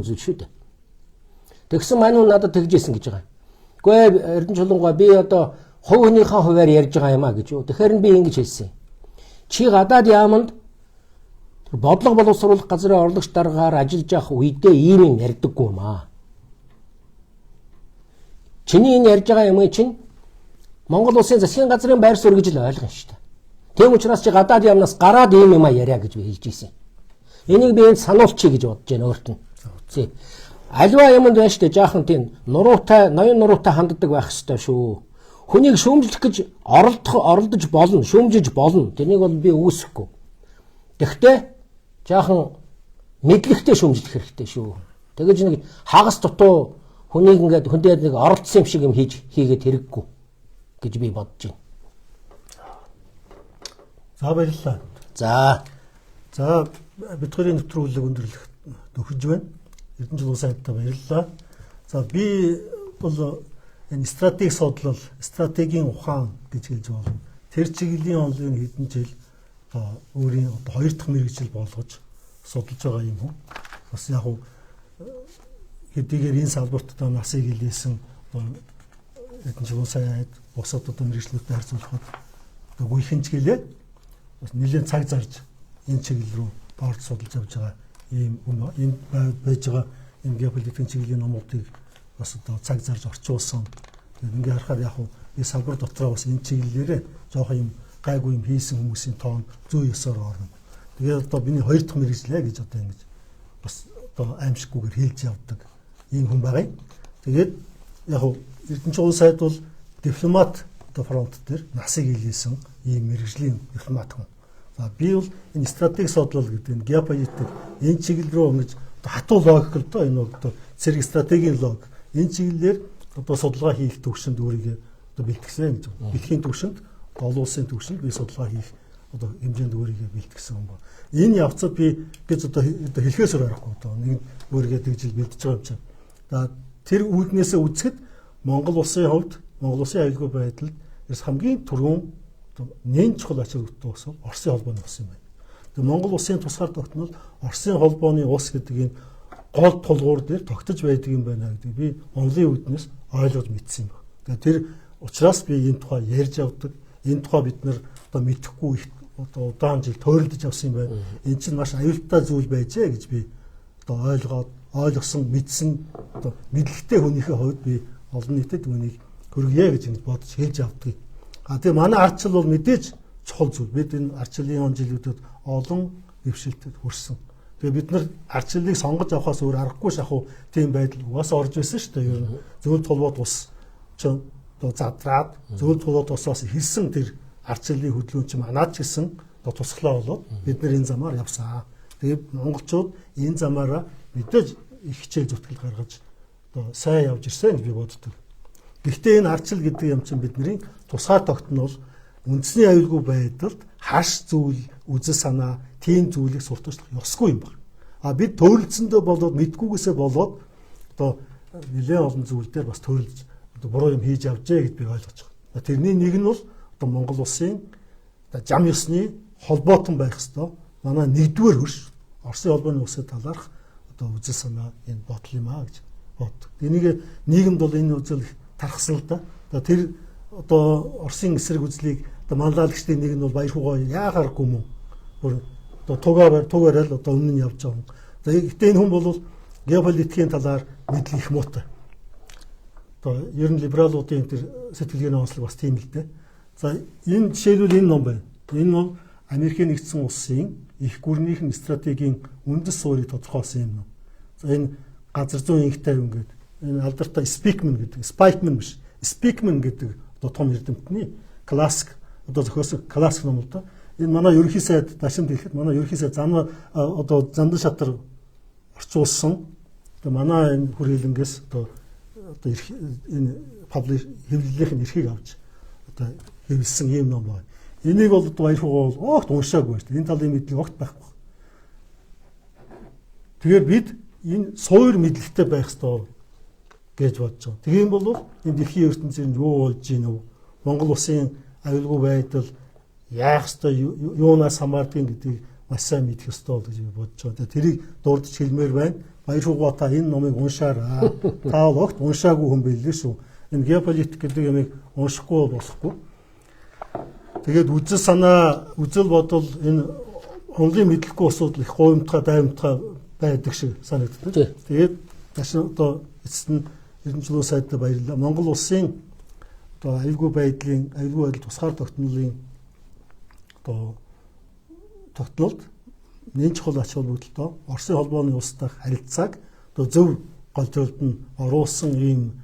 Speaker 2: зүйл шүү дээ. Тэгсэн мань хүн надад тэгжсэн гэж байгаа. Гэхдээ Эрдэнэ Чулуугаа би одоо хувь хүнийхээ хуваар ярьж байгаа юм а гэж юу. Тэгэхээр би ингэж хэлсэн. Чи гадаад яаманд бодлого боловсруулах газрын орлогч даргаар ажиллаж явах үедээ ийм юм ярьдаггүй юм аа. Чиний энэ ярьж байгаа юм чинь Монгол улсын засгийн газрын байр суурь гэж л ойлгоно шүү дээ. Тийм учраас чи гадаад яамнаас гараад ийм юм а яриа гэж би хэлж ийсэн. Энийг би энд сануулчих гэж бодож байна өөрт нь. Зэ. Аливаа юмд байна шүү дээ. Жаахан тийм ноён нуруутай ханддаг байх ёстой шүү. Хүнийг шүүмжлэх гэж оролдож болно, шүүмжиж болно. Тэрнийг бол би үүсэхгүй. Тэгвэл жаахан мэдлэгтэй шүүмжлэх хэрэгтэй шүү. Тэгэж нэг хагас дутуу хүнийг ингээд хүндээд нэг оролцсон юм шиг юм хийгээд хэрэггүй гэж би бодож байна.
Speaker 1: За баярлалаа. За бид хоёрын нэвтрүүлэг өндөрлөх төгсөж байна. Эрдэнэ Чулуу сайдтай баярлалаа. За би бол энэ стратегийн ухаан гэж хэлж болно. Тэр чиглэлийн онлын хэдэн жил өөрийн хоёр дахь мэргэжил болгож судалж байгаа юм уу? Бас яг уу хэдийгээр энэ салбарт насыг илээсэн Эрдэнэ Чулуу сайд бусад мэргэжлүүдтэй харьцуулахад гүйхэнч гэлээ бас нэлээд цаг зарж энэ чиглэл рүү орж судалж явж байгаа ийм энэ байж байгаа энэ геополитикийн чиглэлийн номуудыг бас цаг зарж орчуулсан. Тэгээд ингээ харахаар яг уу энэ салбар дотроо бас энэ чиглэлээрээ жоохон юм гайгүй юм хийсэн хүмүүсийн тоон зөө ёсоор орно. Тэгээд одоо миний хоёр дахь мэргэжлээ гэж одоо ингэж бас одоо аимшиггүйгээр хэлж явдаг ийм хүн байгаа юм. Тэгээд яг уу Эрдэнэ Чулуу сайд бол дипломат одоо фронт дээр насыг илээсэн ийм мэргэжлийн дипломат хүн. За би бол энэ стратеги судлал гэдэг энэ геополитик энэ чиглэл рүү ингэж хатуу логик л доо энэ одоо цэрэг стратегийн логик энэ чиглэлээр одоо судалгаа хийх төвшөнд өөрийгөө одоо бэлтгэсэн гэж байна. Дэлхийн төвшөнд олон улсын төвшөнд би судалгаа хийх одоо хэмжээнд өөрийгөө бэлтгэсэн юм ба. Энэ явцад би одоо хэлхээс орохгүй одоо нэг өөрийгөө тэгжил бэлдэж байгаа юм чинь. За тэр үүднээсээ үзэхэд Монгол улсын хувьд Монгол улсын аюулгүй байдалд ерөөс хамгийн түрүүн нэн чухал ачаал утгаас Оросын холбооны ус юм байна. Тэгээ Монгол улсын тусгаар тогтнол Оросын холбооны ус гэдэг энэ гол тулгуур дээр тогтож байдаг юм байна гэдэг би онлын үүднээс ойлгож мэдсэн юм байна. Тэр учраас би энэ тухай ярьж явдаг. Энэ тухай бид нар одоо мэдэхгүй их одоо удаан жил тойролдож авсан юм байна. Энэ чинь маш аюултай зүйл байжээ гэж би одоо ойлгосон, мэдсэн одоо мэдлэгтэй хүнийхээ хувьд би олон нийтэд үүнийг хүргье гэж ингэж бодож хэлж авдаг. Тэгээ манай ардчил бол мэдээж чухал зүйл. Бид энэ ардчлалын он жилүүдэд олон дэвшилтэд хүрсэн. Тэгээ бид нар ардчлалыг сонгож авахаас өөр аргагүй шахуу тийм байдал угаасаа орж байсан шүү дээ. Ер нь зөвл тулбууд ус ч одоо задраад зөвл тулбууд усаас хэлсэн тэр ардчлалын хөдөлгөөн чинь манад ч гэсэн одоо тусглаа болоод бид нар энэ замаар явсан. Тэгээ монголчууд энэ замаараа мэдээж их хичээл зүтгэл гаргаж одоо сайн явж ирсэн гэж би боддог. Гэхдээ энэ ардчил гэдэг юм чинь бидний тусгай тогтнол үндэсний аюулгүй байдалд хаш зүйл, үзэл санаа, тийм зүйлийг сурталчлах ёсгүй юм байна. Бид төрөлцөндөө болоод мэдгүйгээсээ болоод одоо нэлээд олон зүйл дээр бас төрөлж одоо буруу юм хийж авжээ гэж би ойлгож байгаа. Тэрний нэг нь бол одоо Монгол улсын зам ёсны холбоотон байх ёстой. Манай нэгдүгээр хөрш Оросын холбооны үсээ талаарх одоо үзэл санаа энэ бодол юм аа гэж боддог. Энийг нийгэмд бол энэ үзэл тархсан л да. Тэр одоо Оросын эсрэг үзлийг одоо манлайлагчдын нэг нь бол баяр хугаа яагаргүй мөн. Одоо тугаараа л одоо өмнө нь явж байгаа юм. Гэхдээ энэ хүн бол геополитикийн талаар мэдл их муутай. Одоо ер нь либералуудын тэр сэтгэлгээний онцлог бас тийм л дээ. За энэ жишээлбэл энэ ном байна. Энэ бол Америкийн нэгдсэн улсын их гүрнийхэн стратегийн үндэс суурийг тодорхойлсон юм. За энэ газар зүйн инх тайван гэдэг энэ алдартай Спикман гэдэг одоо том эрдэмтний классик одоо зохиосон классик ном л да. Энэ манай ерөнхий сайд дашин дэлгэхэд манай ерөнхий сайд одоо Зандан шатар орчуулсан. Одоо манай энэ хүрээлэнгээс одоо энэ паблиш хэвлэлийнх нь эрхийг авч одоо хэвлсэн юм ном байна. Энийг бол баяр хугаа бол огт уншаагүй шүү дээ. Энэ талын мэдлэг огт байхгүй. Тэгэхээр бид энэ суур мэдлэгтэй байх ёстой гэж бодож байгаа. Тийм бол энэ дэлхийн ертөнцийн юу болж ийн вэ? Монгол улсын аюулгүй байдал яах ёстой, юунаас хамаардгийг гэдгийг маш сайн мэдэх ёстой гэж би бодож байгаа. Тэрийг дурдж хэлмээр байна. Баяр хугаа та энэ номыг уншаарай. Та бол огт уншаагүй хүн байлээ шүү. Энэ геополитик гэдэг ямыг уншихгүй болохгүй. Тэгээд үзэл санаа, үзэл бодол энэ онлын мэдлэхгүй асуудал их гуймтгай, даймтгай байдаг шиг санагддаг. Тэгээд дашин одоо эцэст нь Эрдэнэчлэн сайдтай баярлалаа. Монгол улсын одоо аюулгүй байдал тусгаар тогтнолын одоо тогтнолд нэн чухал ач холбогдолтой Оросын холбооны улстай харилцааг одоо зөв голжуулалт нь оруулсан ийм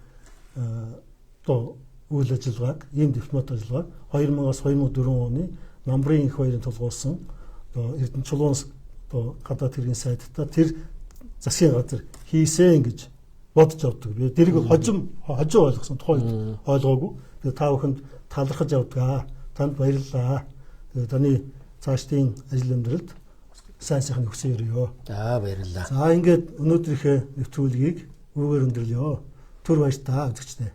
Speaker 1: одоо үйл ажиллагааг, ийм дипломат ажиллагааг 2000-аас 2004 оны намрын их баярын тулгуурласан одоо Эрдэнэчлэн одоо гадаад хэргийн сайдтай тэр засгийн газар хийсэн гэж бодож авдаг. Би тэрийг хожим ойлгосон тухайд ойлгоогүй. Тэгээ та бүхэнд талархаж явдаг. Танд баярлалаа. Тэгээ таны цаашдын ажил амьдралд сайн сайхан хүсье өрөё.
Speaker 2: За баярлалаа.
Speaker 1: За ингээд өнөөдрийнхээ нэвтрүүлгийг үүгээр өндөрлөё. Түр баяр та үзэгчдээ.